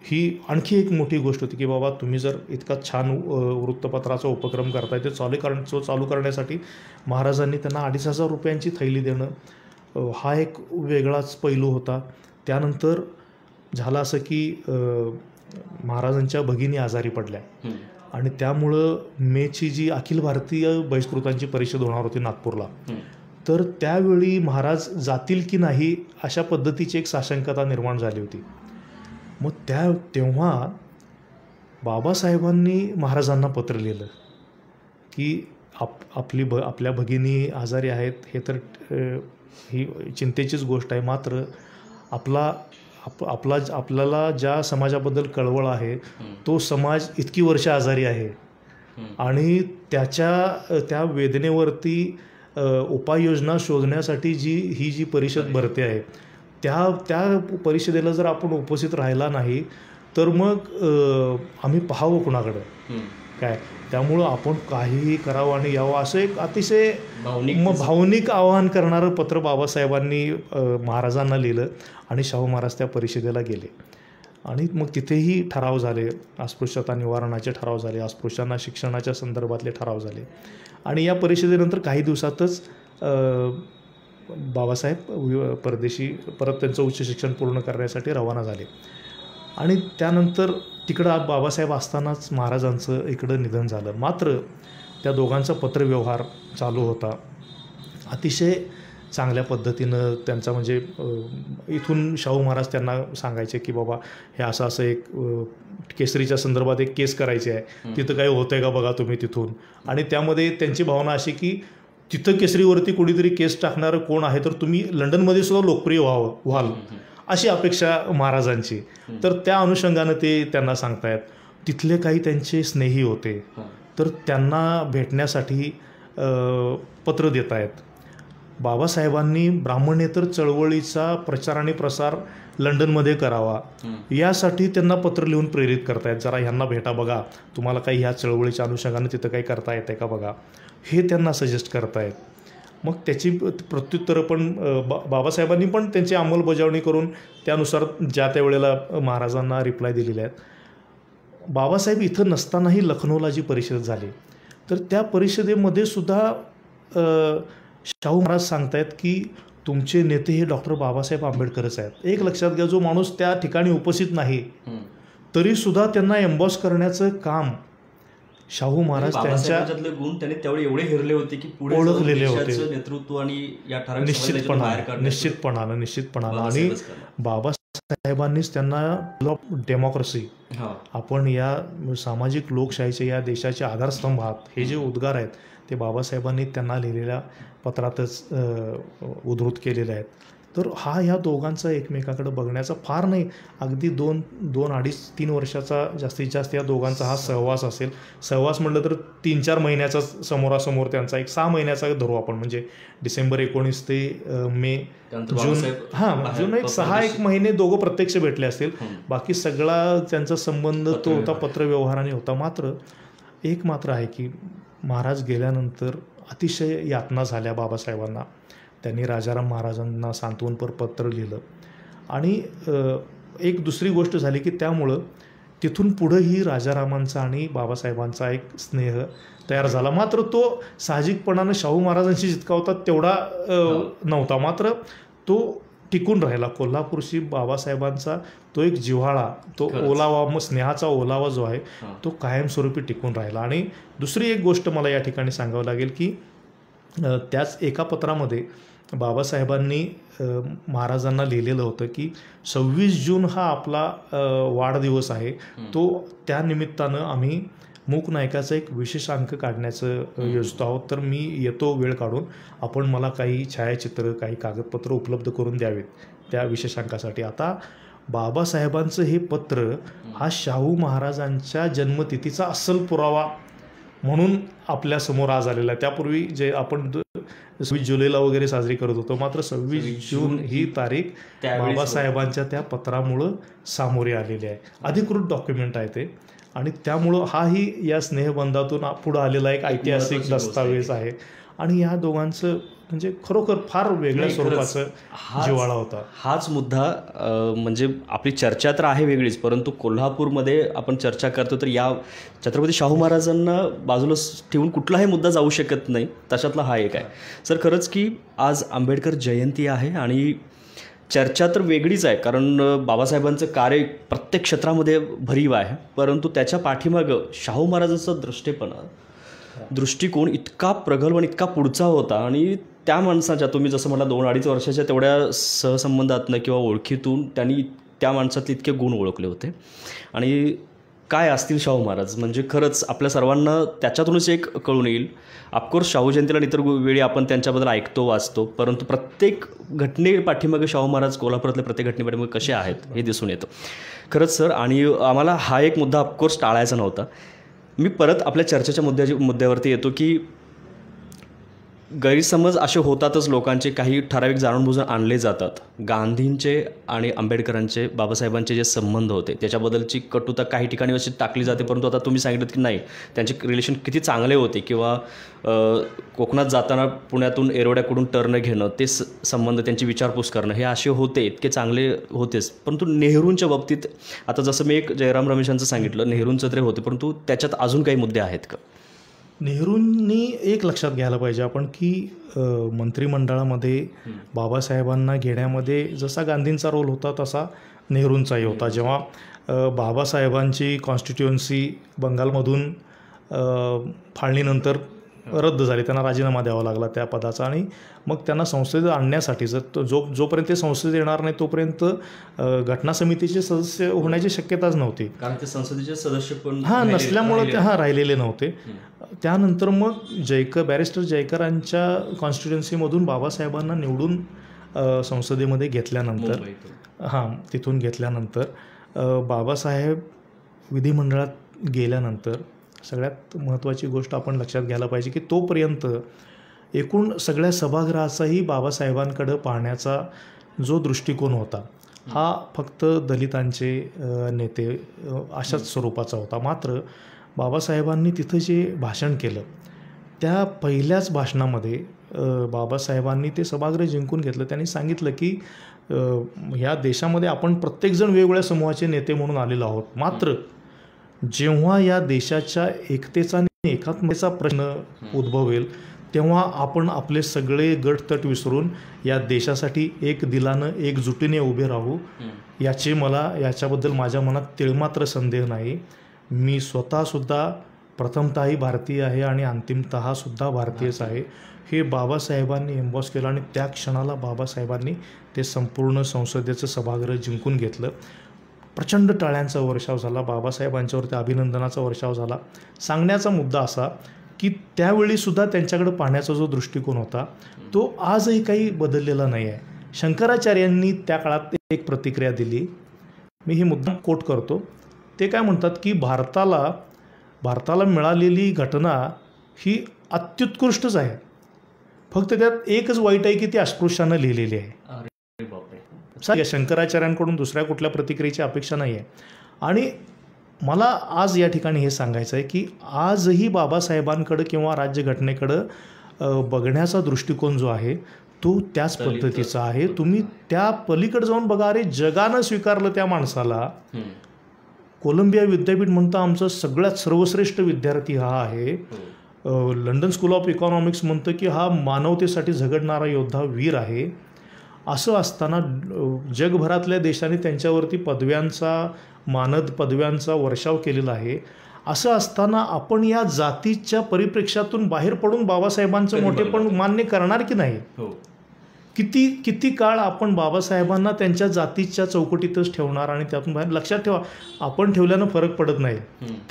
ही आणखी एक मोठी गोष्ट होती की बाबा तुम्ही जर इतका छान वृत्तपत्राचा उपक्रम करताय ते चालू करण्यासाठी महाराजांनी त्यांना 2,500 रुपयांची थैली देणं हा एक वेगळाच पैलू होता. त्यानंतर झालं असं की महाराजांच्या भगिनी आजारी पडल्या आणि त्यामुळं मेची जी अखिल भारतीय बहिष्कृतांची परिषद होणार होती नागपूरला, तर त्यावेळी महाराज जातील की नाही अशा पद्धतीची एक साशंकता निर्माण झाली होती. मग तेव्हा बाबासाहेबांनी महाराजांना पत्र लिहिलं की आपल्या भगिनी आजारी आहेत, हे तर ही चिंतेचीच गोष्ट आहे, मात्र आपल्याला ज्या समाजाबद्दल कळवळ आहे तो समाज इतकी वर्ष आजारी आहे आणि त्या वेदनेवरती उपाययोजना शोधण्यासाठी ही जी परिषद भरते आहे त्या परिषदेला जर आपण उपस्थित राहिला नाही तर मग आम्ही पाहावं कुणाकडं काय. त्यामुळं आपण काहीही करावं आणि यावं असं एक अतिशय भावनिक आवाहन करणारं पत्र बाबासाहेबांनी महाराजांना लिहिलं आणि शाहू महाराज त्या परिषदेला गेले आणि मग तिथेही ठराव झाले, अस्पृश्यता निवारणाचे ठराव झाले, अस्पृश्यांना शिक्षणाच्या संदर्भातले ठराव झाले आणि या परिषदेनंतर काही दिवसातच बाबासाहेब परदेशी परत त्यांचं उच्च शिक्षण पूर्ण करण्यासाठी रवाना झाले आणि त्यानंतर तिकडं बाबासाहेब असतानाच महाराजांचं इकडं निधन झालं. मात्र त्या दोघांचा पत्रव्यवहार चालू होता. अतिशय चांगल्या पद्धतीनं त्यांचा म्हणजे इथून शाहू महाराज त्यांना सांगायचे की बाबा हे असं एक केसरीच्या संदर्भात एक केस करायची आहे, तिथं काही होतं आहे का बघा तुम्ही तिथून. आणि त्यामध्ये त्यांची भावना अशी की तिथं केसरीवरती कुणीतरी केस टाकणारं कोण आहे तर तुम्ही लंडनमध्ये सुद्धा लोकप्रिय व्हाल अशी अपेक्षा महाराजांची. तर त्या अनुषंगानं ते त्यांना सांगतायत. तिथले काही त्यांचे स्नेही होते तर त्यांना भेटण्यासाठी पत्र देत आहेत. बाबासाहेबांनी ब्राह्मणेतर चळवळीचा प्रचार आणि प्रसार लंडनमध्ये करावा यासाठी त्यांना पत्र लिहून प्रेरित करतायत. जरा ह्यांना भेटा बघा, तुम्हाला काही ह्या चळवळीच्या अनुषंगानं तिथं काही करता येतं का बघा, हे त्यांना सजेस्ट करतायत. मग त्याची प्रत्युत्तरं पण बाबासाहेबांनी पण त्यांची अंमलबजावणी करून त्यानुसार ज्या त्या वेळेला महाराजांना रिप्लाय दिलेले आहेत. बाबासाहेब इथं नसतानाही लखनौला जी परिषद झाली तर त्या परिषदेमध्ये सुद्धा शाहू महाराज सांगतायत की तुमचे नेते हे डॉक्टर बाबासाहेब आंबेडकरच आहेत. एक लक्षात घ्या, जो माणूस त्या ठिकाणी उपस्थित नाही तरीसुद्धा त्यांना एम्बॉस करण्याचं काम शाहू महाराज त्यांच्या गुण त्यांनी त्यावेळी एवढे हिरले होते की पुढे ओळखलेले होते नेतृत्व आणि या निश्चितपणानं आणि बाबासाहेबांनीच त्यांना ऑफ डेमोक्रेसी, आपण या सामाजिक लोकशाहीचे या देशाचे आधारस्तंभ आहात, हे जे उद्गार आहेत ते बाबासाहेबांनी त्यांना लिहिलेल्या पत्रातच उद्धृत केलेले आहेत. तर ह्या दोघांचा एकमेकाकडे बघण्याचा फार नाही अगदी 2-2.5-3 वर्षाचा जास्तीत जास्त या दोघांचा हा सहवास असेल. सहवास म्हटलं तर 3-4 महिन्याचा समोरासमोर त्यांचा एक 6 महिन्याचा धरू आपण, म्हणजे डिसेंबर 19 ते मे जून एक 6 महिने दोघं प्रत्यक्ष भेटले असतील. बाकी सगळा त्यांचा संबंध तो होता पत्रव्यवहाराने होता. मात्र आहे की महाराज गेल्यानंतर अतिशय यातना झाल्या बाबासाहेबांना. त्यांनी राजाराम महाराजांना सांत्वनपर पत्र लिहिलं आणि एक दुसरी गोष्ट झाली की त्यामुळं तिथून पुढंही राजारामांचा आणि बाबासाहेबांचा एक स्नेह तयार झाला. मात्र तो साहजिकपणानं शाहू महाराजांशी जितका होता तेवढा नव्हता, मात्र तो टिकून राहिला. कोल्हापूरशी बाबासाहेबांचा तो एक जिव्हाळा, तो ओलावा, स्नेहाचा ओलावा जो आहे तो कायमस्वरूपी टिकून राहिला. आणि दुसरी एक गोष्ट मला या ठिकाणी सांगावं लागेल की त्याच एका पत्रामध्ये बाबासाहेबांनी महाराजांना लिहिलेलं होतं की 26 जून हा आपला वाढदिवस आहे, तो त्या निमित्तानं आम्ही मूक नायकाचा एक विशेष अंक काढण्याचं योजतो आहोत, तर मी येतो वेळ काढून, आपण मला काही छायाचित्र काही कागदपत्र उपलब्ध करून द्यावेत त्या विशेष अंकासाठी. आता बाबासाहेबांचं हे पत्र हा शाहू महाराजांच्या जन्मतिथीचा अस्सल पुरावा म्हणून आपल्यासमोर आज आलेला आहे. त्यापूर्वी जे आपण 26 जुलैला वगैरे साजरी करत होतो, मात्र 26 जून ही तारीख बाबासाहेबांच्या त्या पत्रामुळं सामोरे आलेली आहे. अधिकृत डॉक्युमेंट आहे ते आणि त्यामुळं हाही या स्नेहबंधातून पुढं आलेला एक ऐतिहासिक दस्तावेज आहे. आणि या दोघांचं म्हणजे खरोखर फार वेगळ्या स्वरूपाचं जिव्हाळा होता. हाच मुद्दा म्हणजे आपली चर्चा तर आहे वेगळीच, परंतु कोल्हापूरमध्ये आपण चर्चा करतो तर या छत्रपती शाहू महाराजांना बाजूला ठेवून कुठलाही मुद्दा जाऊ शकत नाही, तशातला हा एक आहे. सर खरंच की आज आंबेडकर जयंती आहे आणि चर्चा तर वेगळीच आहे, कारण बाबासाहेबांचं कार्य प्रत्येक क्षेत्रामध्ये भरीव आहे, परंतु त्याच्या पाठीमागं शाहू महाराजांचा दृष्टिकोन इतका प्रगल्भ आणि इतका पुढचा होता. आणि त्या माणसाच्या, तुम्ही जसं म्हटलं 2-2.5 वर्षाच्या तेवढ्या सहसंबंधातनं किंवा ओळखीतून त्यांनी त्या माणसातले इतके गुण ओळखले होते. आणि काय असतील शाहू महाराज, म्हणजे खरंच आपल्या सर्वांना त्याच्यातूनच एक कळून येईल. ऑफकोर्स शाहू जयंतीला इतर वेळी आपण त्यांच्याबद्दल ऐकतो वाचतो, परंतु प्रत्येक घटनेपाठीमागे शाहू महाराज, कोल्हापुरातल्या प्रत्येक घटनेपाठीमागे कसे आहेत हे दिसून येतं खरंच सर. आणि आम्हाला हा एक मुद्दा ऑफकोर्स टाळायचा नव्हता. मी परत आपल्या चर्चेच्या मुद्द्यावरती येतो की गैरसमज असे होतातच लोकांचे, काही ठराविक जाणूनबुजून आणले जातात. गांधींचे आणि आंबेडकरांचे, बाबासाहेबांचे जे संबंध होते त्याच्याबद्दलची कटुता काही ठिकाणी अशी टाकली जाते, परंतु आता तुम्ही सांगितलं की नाही, त्यांचे रिलेशन किती चांगले होते, किंवा कोकणात जाताना पुण्यातून एरोड्याकडून टर्न घेणं, ते संबंध, त्यांची विचारपूस करणं, हे असे होते, इतके चांगले होतेच. परंतु नेहरूंच्या बाबतीत आता जसं मी एक जयराम रमेशांचं सांगितलं, नेहरूंचं तरी होते, परंतु त्याच्यात अजून काही मुद्दे आहेत का? नेहरूंनी एक लक्षात घ्यायला पाहिजे आपण की मंत्रिमंडळामध्ये बाबासाहेबांना घेण्यामध्ये जसा गांधींचा रोल होता तसा नेहरूंचाही होता. जेव्हा बाबासाहेबांची कॉन्स्टिट्युएन्सी बंगालमधून फाळणीनंतर रद्द झाली, त्यांना राजीनामा द्यावा लागला त्या पदाचा, आणि मग त्यांना संसदेत आणण्यासाठी जोपर्यंत ते संसदेत येणार नाही तोपर्यंत घटना समितीचे सदस्य होण्याची शक्यताच नव्हती, कारण ते संसदेचे सदस्य पण नसल्यामुळे ते राहिलेले नव्हते. त्यानंतर मग बॅरिस्टर जयकरांच्या कॉन्स्टिट्युएन्सीमधून बाबासाहेबांना निवडून संसदेमध्ये घेतल्यानंतर तिथून घेतल्यानंतर बाबासाहेब विधिमंडळात गेल्यानंतर सगळ्यात महत्त्वाची गोष्ट आपण लक्षात घ्यायला पाहिजे की तोपर्यंत एकूण सगळ्या सभागृहाचाही बाबासाहेबांकडं पाहण्याचा जो दृष्टिकोन होता हा फक्त दलितांचे नेते अशाच स्वरूपाचा होता. मात्र बाबासाहेबांनी तिथं जे भाषण केलं त्या पहिल्याच भाषणामध्ये बाबासाहेबांनी ते सभागृह जिंकून घेतलं. त्यांनी सांगितलं की ह्या देशामध्ये आपण प्रत्येकजण वेगवेगळ्या समूहाचे नेते म्हणून आलेलो आहोत, मात्र जेव्हा या देशाच्या एकतेचा आणि एकात्मतेचा प्रश्न उद्भवेल तेव्हा आपण आपले सगळे गटतट विसरून या देशासाठी एक दिलानं एकजुटीने उभे राहू. याच्याबद्दल माझ्या मनात तिळमात्र संदेह नाही. मी स्वतःसुद्धा प्रथमतःही भारतीय आहे आणि अंतिमतः सुद्धा भारतीयच आहे, हे बाबासाहेबांनी एम्बॉस केलं, आणि त्या क्षणाला बाबासाहेबांनी ते संपूर्ण संसदेचं सभागृह जिंकून घेतलं. प्रचंड टाळ्यांचा वर्षाव झाला, बाबासाहेबांच्यावरती अभिनंदनाचा वर्षाव झाला. सांगण्याचा मुद्दा असा की त्यावेळीसुद्धा त्यांच्याकडे पाहण्याचा जो दृष्टिकोन होता तो आजही काही बदललेला नाही आहे. शंकराचार्यांनी त्या काळात एक प्रतिक्रिया दिली, मी ही मुद्दा कोट करतो. ते काय म्हणतात की भारताला मिळालेली घटना ही अत्युत्कृष्टच आहे, फक्त त्यात एकच वाईट आहे की ती अस्पृश्यानं लिहिलेली आहे. शंकराचार्यांकडून दुसऱ्या कुठल्या प्रतिक्रियेची अपेक्षा नाही आहे. आणि मला आज या ठिकाणी हे सांगायचं आहे की आजही बाबासाहेबांकडं किंवा राज्यघटनेकडं बघण्याचा दृष्टिकोन जो आहे तो त्याच पद्धतीचा आहे. तुम्ही त्या पलीकडे जाऊन बघा, अरे जगानं स्वीकारलं त्या माणसाला. कोलंबिया विद्यापीठ म्हणतं आमचं सगळ्यात सर्वश्रेष्ठ विद्यार्थी हा आहे. लंडन स्कूल ऑफ इकॉनॉमिक्स म्हणतं की हा मानवतेसाठी झगडणारा योद्धा वीर आहे. असं असताना जगभरातल्या देशांनी त्यांच्यावरती मानद पदव्यांचा वर्षाव केलेला आहे. असं असताना आपण या जातीच्या परिप्रेक्ष्यातून बाहेर पडून बाबासाहेबांचं मोठेपण मान्य करणार की नाही? किती काळ आपण बाबासाहेबांना त्यांच्या जातीच्या चौकटीतच ठेवणार आणि त्यातून बाहेर? लक्षात ठेवा, आपण ठेवल्यानं फरक पडत नाही.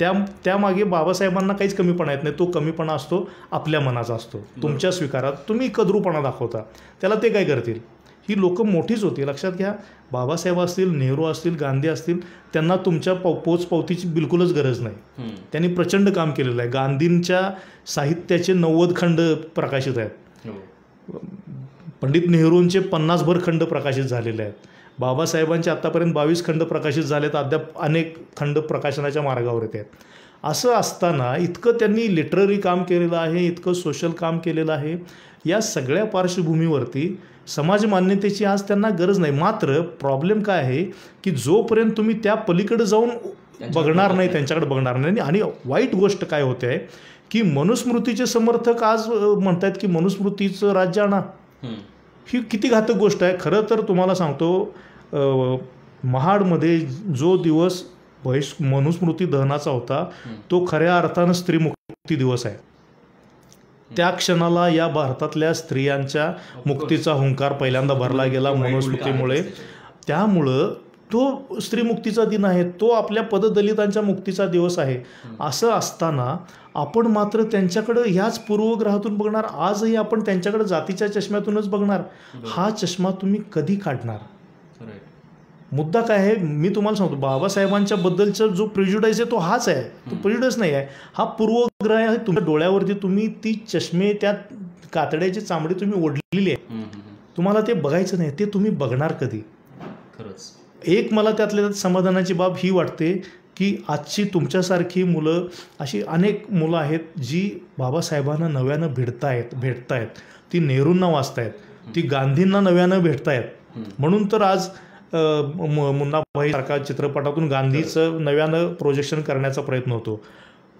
त्यामागे बाबासाहेबांना काहीच कमीपणा येत नाही. तो कमीपणा असतो आपल्या मनाचा असतो. तुमच्या स्वीकारात तुम्ही कद्रूपणा दाखवता, त्याला ते काय करतील? ही लोकं मोठीच होती, लक्षात घ्या. बाबासाहेब असतील, नेहरू असतील, गांधी असतील, त्यांना तुमच्या पोचपावतीची बिलकुलच गरज नाही. त्यांनी प्रचंड काम केलेलं आहे. गांधींच्या साहित्याचे 90 खंड प्रकाशित आहेत. पंडित नेहरूंचे 50 खंड प्रकाशित झालेले आहेत. बाबासाहेबांचे आत्तापर्यंत 22 खंड प्रकाशित झालेत. अद्याप अनेक खंड प्रकाशनाच्या मार्गावर येत आहेत. असं असताना इतकं त्यांनी लिटररी काम केलेलं आहे, इतकं सोशल काम केलेलं आहे. या सगळ्या पार्श्वभूमीवरती समाज मान्यतेची आज त्यांना गरज नाही. मात्र प्रॉब्लेम काय आहे की जोपर्यंत तुम्ही त्या पलीकडे जाऊन बघणार नाही, त्यांच्याकडे बघणार नाही. आणि वाईट गोष्ट काय होते आहे की मनुस्मृतीचे समर्थक आज म्हणतात की मनुस्मृतीचं राज्य आणा. ही किती घातक गोष्ट आहे. खरं तर तुम्हाला सांगतो, महाडमध्ये जो दिवस मनुस्मृती दहनाचा होता तो खऱ्या अर्थानं स्त्रीमुक्ती दिवस आहे. त्या क्षणाला या भारतातल्या स्त्रियांच्या मुक्तीचा हुंकार पहिल्यांदा भरला गेला मनुस्मृतीमुळे. त्यामुळं तो स्त्रीमुक्तीचा दिन आहे, तो आपल्या पददलितांच्या मुक्तीचा दिवस आहे. असं असताना आपण मात्र त्यांच्याकडं ह्याच पूर्वग्रहातून बघणार. आजही आपण त्यांच्याकडे जातीच्या चष्म्यातूनच बघणार. हा चष्मा तुम्ही कधी काढणार? मुद्दा काय आहे, मी तुम्हाला सांगतो, बाबासाहेबांच्या बद्दलचा जो प्रेज्युडाईस आहे तो हाच आहे. तो प्रेज्युडाईस नाही आहे, हा पूर्वग्रह आहे. तुमच्या डोळ्यावरती तुम्ही ती चष्मे, त्या कातड्याची चामडी तुम्ही ओढलेली आहे, तुम्हाला ते बघायचं नाही. ते तुम्ही बघणार कधी? खरंच एक मला त्यातल्या समाधानाची बाब ही वाटते की आजची तुमच्यासारखी मुलं, अशी अनेक मुलं आहेत जी बाबासाहेबांना नव्यानं भेटतायत. ती नेहरूंना वाचतायत, ती गांधींना नव्यानं भेटतायत. म्हणून तर आज मुन्नाभाई सारखा चित्रपटातून गांधीचं नव्यानं प्रोजेक्शन करण्याचा प्रयत्न होतो.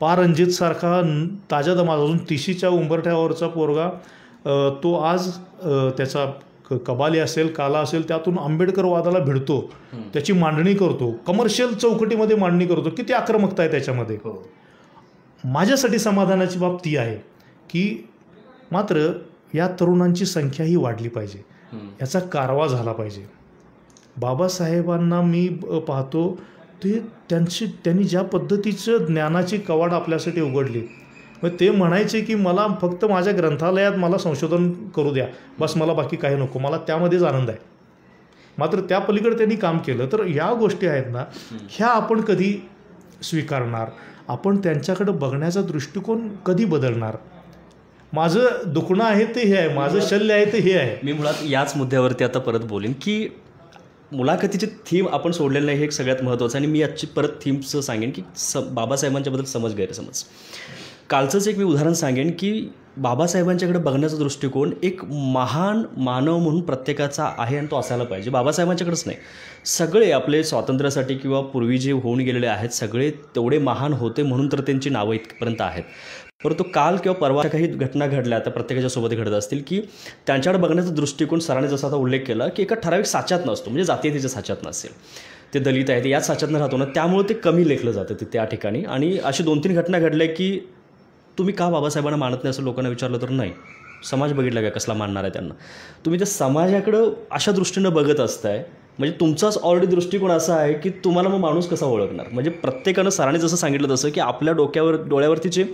रणजित सारखा ताज्या दमात अजून 30च्या उंबरठ्यावरचा पोरगा, तो आज त्याचा कबाली असेल, काला असेल, त्यातून आंबेडकरवादाला भिडतो, त्याची मांडणी करतो, कमर्शियल चौकटीमध्ये मांडणी करतो. किती आक्रमकता आहे त्याच्यामध्ये. माझ्यासाठी समाधानाची बाब ती आहे की मात्र या तरुणांची संख्याही वाढली पाहिजे, याचा कारवा झाला पाहिजे. बाबासाहेबांना मी पाहतो ते त्यांनी ज्या पद्धतीचं ज्ञानाची कवाड आपल्यासाठी उघडली. मग ते म्हणायचे की मला फक्त माझ्या ग्रंथालयात मला संशोधन करू द्या, बस, मला बाकी काही नको, मला त्यामध्येच आनंद आहे. मात्र त्या पलीकडे त्यांनी काम केलं. तर या गोष्टी आहेत ना, ह्या आपण कधी स्वीकारणार? आपण त्यांच्याकडे बघण्याचा दृष्टिकोन कधी बदलणार? माझं दुखणं आहे ते हे आहे, माझं शल्य आहे ते हे आहे. मी मुळात याच मुद्द्यावरती आता परत बोलेन की मुलाखतीची थीम आपण सोडलेलं नाही, हे एक सगळ्यात महत्त्वाचं. आणि मी आजची परत थीमचं सांगेन की बाबासाहेबांच्याबद्दल समज गैरसमज. कालचंच एक मी उदाहरण सांगेन की बाबासाहेबांच्याकडे बघण्याचा दृष्टिकोन एक महान मानव म्हणून प्रत्येकाचा आहे आणि तो असायला पाहिजे. बाबासाहेबांच्याकडेच नाही, सगळे आपले स्वातंत्र्यासाठी किंवा पूर्वी जे होऊन गेलेले आहेत सगळे तेवढे महान होते म्हणून तर त्यांची नावं इथपर्यंत आहेत. परंतु काल किंवा परवा काही घटना घडल्या, आता प्रत्येकाच्या सोबत घडत असतील, की त्यांच्याकडे बघण्याचा दृष्टिकोन सरांनी जसा आता उल्लेख केला की एका ठराविक साच्यात नसतो, म्हणजे जातीयतेच्या साच्यात नसेल, ते दलित आहे ते याच साच्यातनं राहतो ना, त्यामुळे ते कमी लेखलं जातं ते त्या ठिकाणी. आणि अशी 2-3 घटना घडल्या की तुम्ही का बाबासाहेबांना मानत नाही असं लोकांना विचारलं तर नाही, समाज बघितला का कसला मानणार आहे त्यांना. तुम्ही त्या समाजाकडं अशा दृष्टीनं बघत असताय, म्हणजे तुमचाच ऑलरेडी दृष्टिकोन असा आहे की तुम्हाला मग माणूस कसा ओळखणार. म्हणजे प्रत्येकानं सरांनी जसं सांगितलं तसं की आपल्या डोळ्यावरतीचे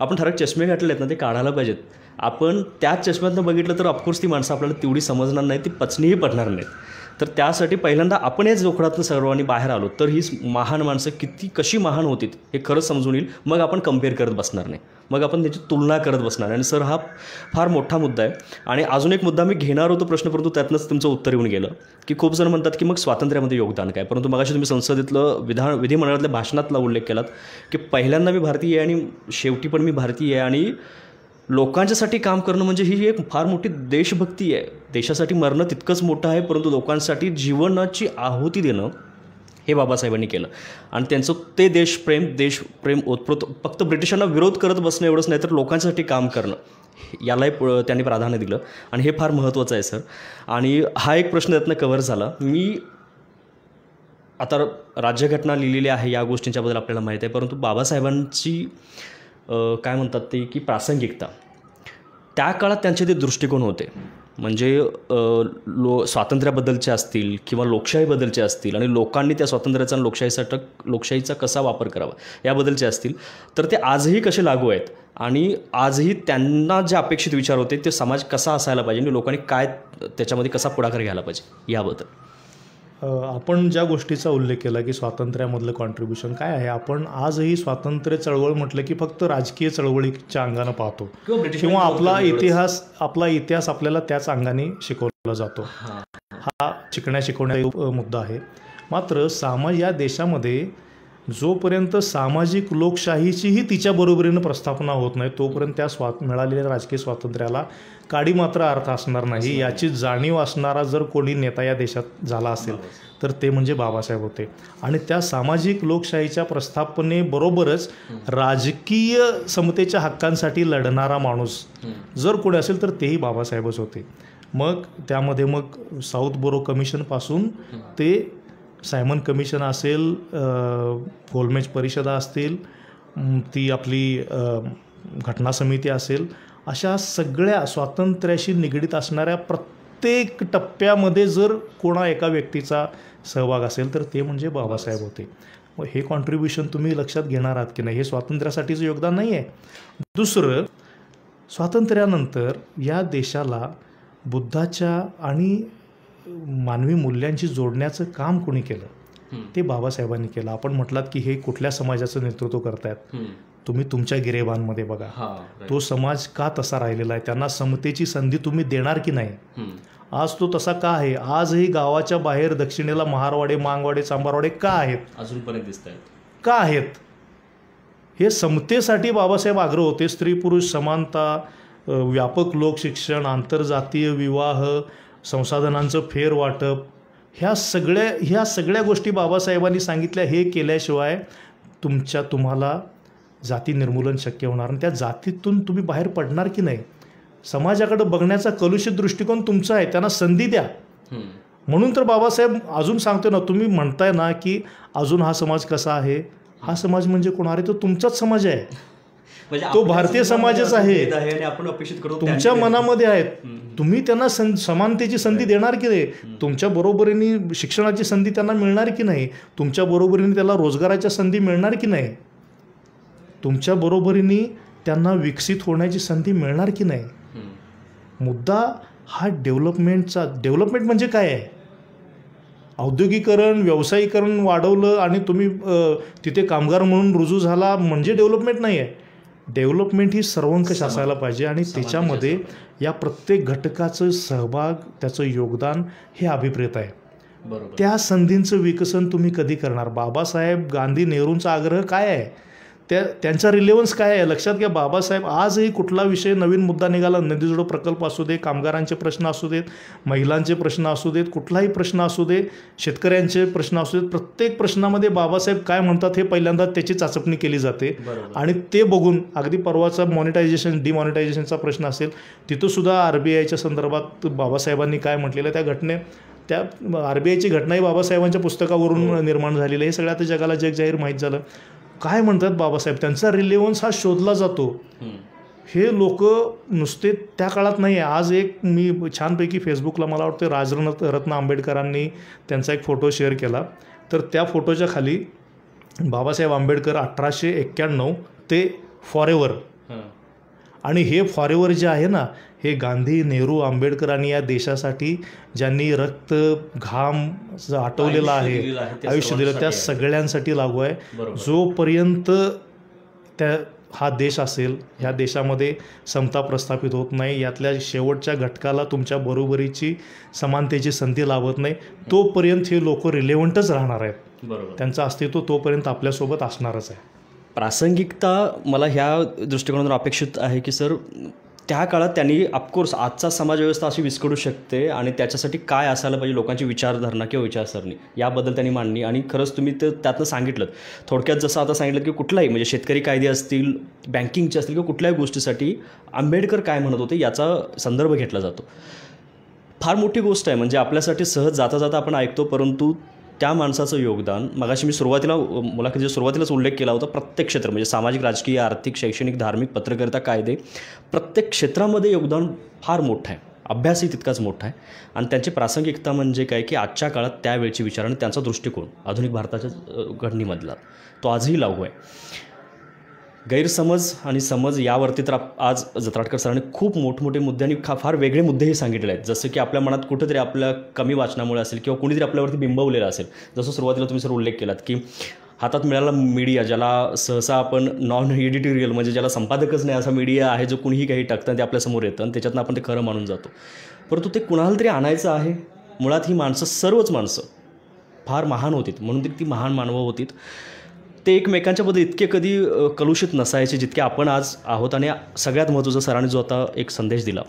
आपण ठराविक चष्मे घातलेले आहेत ना, ते काढायला पाहिजेत. आपण त्याच चष्म्यातनं बघितलं तर ऑफकोर्स ती माणसं आपल्याला तेवढी समजणार नाही, ती पचनीही पडणार नाहीत. तर त्यासाठी पहिल्यांदा आपण याच जोखडातून सर्वांनी बाहेर आलो तर ही महान माणसं कशी महान होती हे खरंच समजून येईल. मग आपण कम्पेअर करत बसणार नाही, मग आपण त्याची तुलना करत बसणार. आणि सर, हा फार मोठा मुद्दा आहे. आणि अजून एक मुद्दा मी घेणार होतो प्रश्न, परंतु त्यातनंच तुमचं उत्तर येऊन गेलं की खूप जण म्हणतात की मग स्वातंत्र्यामध्ये योगदान काय. परंतु मगाशी तुम्ही संसदेतलं विधिमंडळातल्या भाषणातला उल्लेख केलात की पहिल्यांदा मी भारतीय आहे आणि शेवटी पण मी भारतीय आहे, आणि लोकांच्यासाठी काम करणं म्हणजे ही एक फार मोठी देशभक्ती आहे. देशासाठी मरणं तितकंच मोठं आहे, परंतु लोकांसाठी जीवनाची आहुती देणं हे बाबासाहेबांनी केलं. आणि त्यांचं ते देशप्रेम ओतप्रोत फक्त ब्रिटिशांना विरोध करत बसणं एवढंच नाही, तर लोकांसाठी काम करणं यालाही त्यांनी प्राधान्य दिलं. आणि हे फार महत्त्वाचं आहे सर. आणि हा एक प्रश्न त्यातनं कव्हर झाला. मी आता राज्यघटना लिहिलेली आहे, या गोष्टींच्याबद्दल आपल्याला माहीत आहे, परंतु बाबासाहेबांची काय म्हणतात ते की प्रासंगिकता, त्या काळात त्यांचे ते दृष्टिकोन होते, म्हणजे स्वातंत्र्याबद्दलचे असतील किंवा लोकशाहीबद्दलचे असतील, आणि लोकांनी त्या स्वातंत्र्याचा आणि लोकशाहीचा कसा वापर करावा याबद्दलचे असतील, तर ते आजही कसे लागू आहेत. आणि आजही त्यांना जे अपेक्षित विचार होते ते समाज कसा असायला पाहिजे आणि लोकांनी काय त्याच्यामध्ये कसा पुढाकार घ्यायला पाहिजे याबद्दल. आपण ज्या गोष्टीचा उल्लेख केला की स्वातंत्र्यामधलं कॉन्ट्रीब्युशन काय आहे, आपण आजही स्वातंत्र्य चळवळ म्हटलं की फक्त राजकीय चळवळीच्या अंगानं पाहतो किंवा आपला इतिहास आपल्याला त्याच अंगाने शिकवला जातो. हा शिकवण्याचा मुद्दा आहे. मात्र या देशामध्ये जोपर्यंत सामाजिक लोकशाहीचीही तिच्या बरोबरीनं प्रस्थापना होत नाही तोपर्यंत त्या मिळालेल्या राजकीय स्वातंत्र्याला काडी मात्र अर्थ असणार नाही. याची जाणीव असणारा जर कोणी नेता या देशात झाला असेल तर ते म्हणजे बाबासाहेब होते. आणि त्या सामाजिक लोकशाहीच्या प्रस्थापनेबरोबरच राजकीय समतेच्या हक्कांसाठी लढणारा माणूस जर कोणी असेल तर तेही बाबासाहेबच होते. मग त्यामध्ये मग साऊथ बोरो कमिशनपासून ते सायमन कमिशन असेल, गोलमेज परिषदा असतील, ती आपली घटना समिती असेल, अशा सगळ्या स्वातंत्र्याशी निगडीत असणाऱ्या प्रत्येक टप्प्यामध्ये जर कोणा एका व्यक्तीचा सहभाग असेल तर ते म्हणजे बाबासाहेब होते. मग हे कॉन्ट्रीब्युशन तुम्ही लक्षात घेणार आहात की नाही? हे स्वातंत्र्यासाठीचं योगदान नाही आहे. दुसरं, स्वातंत्र्यानंतर या देशाला बुद्धाच्या आणि मानवी मूल्यांची जोडण्याचं काम कोणी केलं ते बाबासाहेबांनी केलं. आपण म्हटलात की हे कुठल्या समाजाचं नेतृत्व करतायत, तुम्ही तुमच्या गिरेबांमध्ये बघा तो समाज का तसा राहिलेला आहे, त्यांना समतेची संधी तुम्ही देणार की नाही. आज तो तसा का आहे? आजही गावाच्या बाहेर दक्षिणेला महारवाडे, मांगवाडे, चांबारवाडे का आहेत, अजूनपर्यंत दिसत आहेत, का आहेत? हे समतेसाठी बाबासाहेब आग्रह होते. स्त्री पुरुष समानता, व्यापक लोकशिक्षण, आंतरजातीय विवाह, संसाधनांचं फेरवाटप, ह्या सगळ्या गोष्टी बाबासाहेबांनी सांगितल्या. हे केल्याशिवाय तुम्हाला जाती निर्मूलन शक्य होणार नाही. त्या जातीतून तुम्ही बाहेर पडणार की नाही? समाजाकडे बघण्याचा कलुषित दृष्टिकोन तुमचा आहे, त्यांना संधी द्या. म्हणून तर बाबासाहेब अजून सांगतो ना, तुम्ही म्हणताय ना की अजून हा समाज कसा आहे, हा समाज म्हणजे कोण? अरे तो तुमचाच समाज आहे, तो भारतीय समाजच आहे, आपण अपेक्षित करतो तुमच्या मनामध्ये आहेत. तुम्ही त्यांना समानतेची संधी देणार की नाही? तुमच्या बरोबरीने शिक्षणाची संधी त्यांना मिळणार की नाही? तुमच्या बरोबरीने त्याला रोजगाराच्या संधी मिळणार की नाही? तुमच्या बरोबरीने त्यांना विकसित होण्याची संधी मिळणार की नाही? मुद्दा हा डेव्हलपमेंट म्हणजे काय आहे? औद्योगिकरण, व्यावसायीकरण वाढवलं आणि तुम्ही तिथे कामगार म्हणून रुजू झाला म्हणजे डेव्हलपमेंट नाही आहे. डेव्हलपमेंट ही सर्वंकष असायला पाहिजे आणि त्याच्यामध्ये या प्रत्येक घटकाचं सहभाग, त्याचं योगदान हे अभिप्रेत आहे. त्या संधींचं विकसन तुम्ही कधी करणार? बाबासाहेब, गांधी, नेहरूंचा आग्रह काय आहे? त्यांचा रिलेव्हन्स काय आहे? लक्षात घ्या. बाबासाहेब आजही कुठला विषय नवीन मुद्दा निघाला, नदीजोड प्रकल्प असू दे, कामगारांचे प्रश्न असू देत, महिलांचे प्रश्न असू देत, कुठलाही प्रश्न असू दे, शेतकऱ्यांचे प्रश्न असू देत, प्रत्येक प्रश्नामध्ये बाबासाहेब काय म्हणतात हे पहिल्यांदा त्याची चाचपणी केली जाते. आणि ते बघून अगदी परवाचा डिमॉनिटायझेशनचा प्रश्न असेल, तिथंसुद्धा RBIच्या संदर्भात बाबासाहेबांनी काय म्हटलेलं, त्या RBIची घटनाही बाबासाहेबांच्या पुस्तकावरून निर्माण झालेली आहे. हे सगळ्या जगाला जगजाहीर माहीत झालं. काय म्हणतात बाबासाहेब, त्यांचा रिलेव्हन्स हा शोधला जातो. हे लोक नुसते त्या काळात नाही आहे. आज एक मी छानपैकी फेसबुकला मला वाटतं राजरत्न आंबेडकरांनी त्यांचा एक फोटो शेअर केला. तर त्या फोटोच्या खाली बाबासाहेब आंबेडकर 1891 ते फॉरेवर, आणि हे फॉरेवर जे आहे ना, हे गांधी, नेहरू, आंबेडकर आणि या देशासाठी ज्यांनी रक्त, घाम आटवलेला आहे, आयुष्य दिलं, त्या सगळ्यांसाठी लागू आहे. जोपर्यंत हा देश असेल, ह्या देशामध्ये समता प्रस्थापित होत नाही, यातल्या शेवटच्या घटकाला तुमच्या बरोबरीची समानतेची संधी लाभत नाही, तोपर्यंत हे लोक रिलेव्हंटच राहणार आहेत. त्यांचं अस्तित्व तोपर्यंत आपल्यासोबत असणारच आहे. प्रासंगिकता मला ह्या दृष्टिकोनातून अपेक्षित आहे की सर, त्या काळात त्यांनी ऑफकोर्स आजचा समाजव्यवस्था अशी विस्कळू शकते आणि त्याच्यासाठी काय असायला पाहिजे लोकांची विचारधारणा किंवा विचारसरणी, याबद्दल त्यांनी मांडणी. आणि खरंच तुम्ही ते त्यातनं सांगितलं थोडक्यात, जसं आता सांगितलं की कुठलाही म्हणजे शेतकरी कायदे असतील, बँकिंगचे असतील किंवा कुठल्याही गोष्टीसाठी आंबेडकर काय म्हणत होते याचा संदर्भ घेतला जातो. फार मोठी गोष्ट आहे. म्हणजे आपल्यासाठी सहज जाता जाता आपण ऐकतो, परंतु त्या माणसाचं योगदान, मगाशी मी मुलाखतीच्या सुरुवातीलाच उल्लेख केला होता, प्रत्येक क्षेत्र म्हणजे सामाजिक, राजकीय, आर्थिक, शैक्षणिक, धार्मिक, पत्रकारिता, कायदे, प्रत्येक क्षेत्रामध्ये योगदान फार मोठं आहे. अभ्यासही तितकाच मोठा आहे. आणि त्यांची प्रासंगिकता म्हणजे काय की आजच्या काळात त्यावेळची विचार आणि त्यांचा दृष्टिकोन आधुनिक भारताच्या घडणीमधला तो आजही लागू आहे. गैरसमज आणि समज यावरती तर आज जत्राटकर सरांनी खूप मोठमोठे मुद्दे आणि फार वेगळे मुद्देही सांगितलेले आहेत. जसं की आपल्या मनात कुठंतरी आपल्या कमी वाचनामुळे असेल किंवा कुणीतरी आपल्यावरती बिंबवलेलं असेल. जसं सुरुवातीला तुम्ही सर उल्लेख केलात की हातात मिळाला मीडिया, ज्याला सहसा आपण नॉन एडिटोरियल म्हणजे ज्याला संपादकच नाही असा मीडिया आहे, जो कुणीही काही टाकतं ते आपल्यासमोर येतं आणि त्याच्यातनं आपण ते खरं मानून जातो. परंतु ते कुणाला तरी आणायचं आहे. मुळात ही माणसं, सर्वच माणसं फार महान होतीत, म्हणून ती महान मानवं होतीत. ते एकमेकांच्याबद्दल इतके कधी कलुषित नसायचे जितके आपण आज आहोत. आणि सगळ्यात महत्त्वाचं सरांनी जो आता एक संदेश दिला,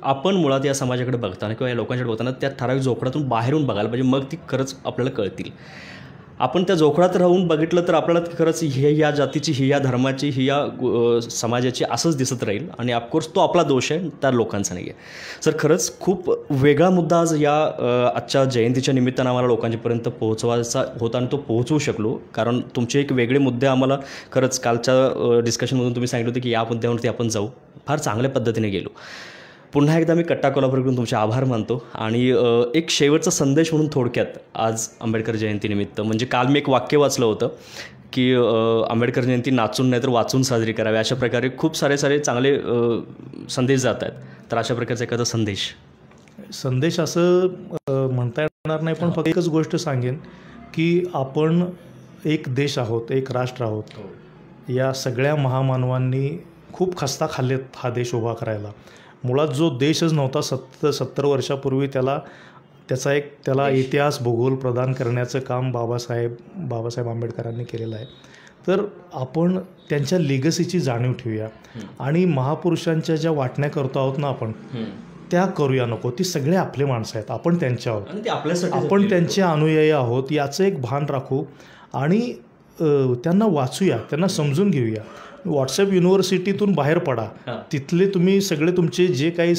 आपण मुळात या समाजाकडे बघताना किंवा या लोकांकडे बघताना त्या ठराविक जोखडातून बाहेरून बघायला पाहिजे, मग ती खरंच आपल्याला कळतील. आपण त्या जोखडात राहून बघितलं तर आपल्याला खरंच हे या जातीची, ही या धर्माची, ही या समाजाची असंच दिसत राहील. आणि ऑफकोर्स तो आपला दोष आहे, त्या लोकांचा नाही आहे. सर खरंच खूप वेगळा मुद्दा आज या आजच्या जयंतीच्या निमित्तानं आम्हाला लोकांच्यापर्यंत पोहोचवायचा होता आणि तो पोहोचवू शकलो, कारण तुमचे एक वेगळे मुद्दे आम्हाला खरंच कालच्या डिस्कशनमधून तुम्ही सांगितलं होतं की या मुद्द्यावरती आपण जाऊ. फार चांगल्या पद्धतीने गेलो. पुन्हा एकदा मी कट्टा कोल्हापूरकडून तुमचे आभार मानतो. आणि एक शेवटचा संदेश म्हणून थोडक्यात आज आंबेडकर जयंतीनिमित्त, म्हणजे काल मी एक वाक्य वाचलं होतं की आंबेडकर जयंती नाचून नाही तर वाचून साजरी करावी, अशा प्रकारे खूप सारे चांगले संदेश जात आहेत. तर अशा प्रकारचा एखादा संदेश असं येणार नाही, पण फक्त एकच गोष्ट सांगेन की आपण एक देश आहोत, एक राष्ट्र आहोत. या सगळ्या महामानवांनी खूप खस्ता खाल्लेत हा देश उभा करायला. मुळात जो देशच नव्हता 70 वर्षापूर्वी त्याला इतिहास भूगोल प्रदान करण्याचं काम बाबासाहेब आंबेडकरांनी केलेलं आहे. तर आपण त्यांच्या लिगसीची जाणीव ठेवूया आणि महापुरुषांच्या ज्या वाटण्या करतो आहोत ना आपण, त्या करूया नको. ती सगळे आपले माणसं आहेत, आपण त्यांच्या आहोत, आपण त्यांचे अनुयायी आहोत याचं एक भान राखू आणि त्यांना वाचूया, त्यांना समजून घेऊया. व्हॉट्सॲप युनिव्हर्सिटीतून बाहेर पडा, तिथले तुम्ही सगळे तुमचे जे काही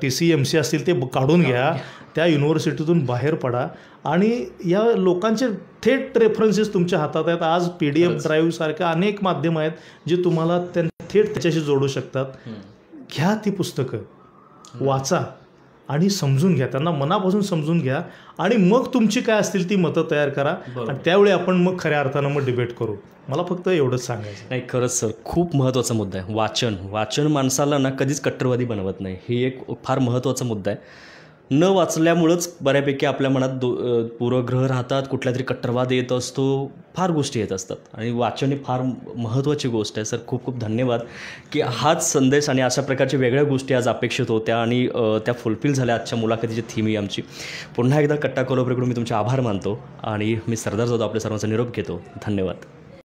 TC-MC असतील ते काढून घ्या, त्या युनिव्हर्सिटीतून बाहेर पडा आणि या लोकांचे थेट रेफरन्सेस तुमच्या हातात आहेत. आज PDF ड्राईव्ह सारख्या अनेक माध्यम आहेत जे तुम्हाला थेट त्याच्याशी जोडू शकतात. घ्या ती पुस्तकं, वाचा आणि समजून घ्या, त्यांना मनापासून समजून घ्या आणि मग तुमची काय असतील ती मतं तयार करा आणि त्यावेळी आपण मग खऱ्या अर्थानं मग डिबेट करू. मला फक्त एवढंच सांगायचं. नाही, खरंच सर, खूप महत्त्वाचा मुद्दा आहे. वाचन माणसाला ना कधीच कट्टरवादी बनवत नाही. ही एक फार महत्त्वाचा मुद्दा आहे. न वाचल्यामुळंच बऱ्यापैकी आपल्या मनात पूर्वग्रह राहतात, कुठल्या तरी कट्टरवाद येत असतो, फार गोष्टी येत असतात आणि वाचन ही फार महत्त्वाची गोष्ट आहे. सर, खूप खूप धन्यवाद की हाच संदेश आणि अशा प्रकारच्या वेगळ्या गोष्टी आज अपेक्षित होत्या आणि त्या फुलफिल झाल्या आजच्या मुलाखतीची थीम ही आमची. पुन्हा एकदा कट्टा कोल्हापूरकडून मी तुमचे आभार मानतो आणि मी सरदार जाधव आपल्या सर्वांचा निरोप घेतो. धन्यवाद.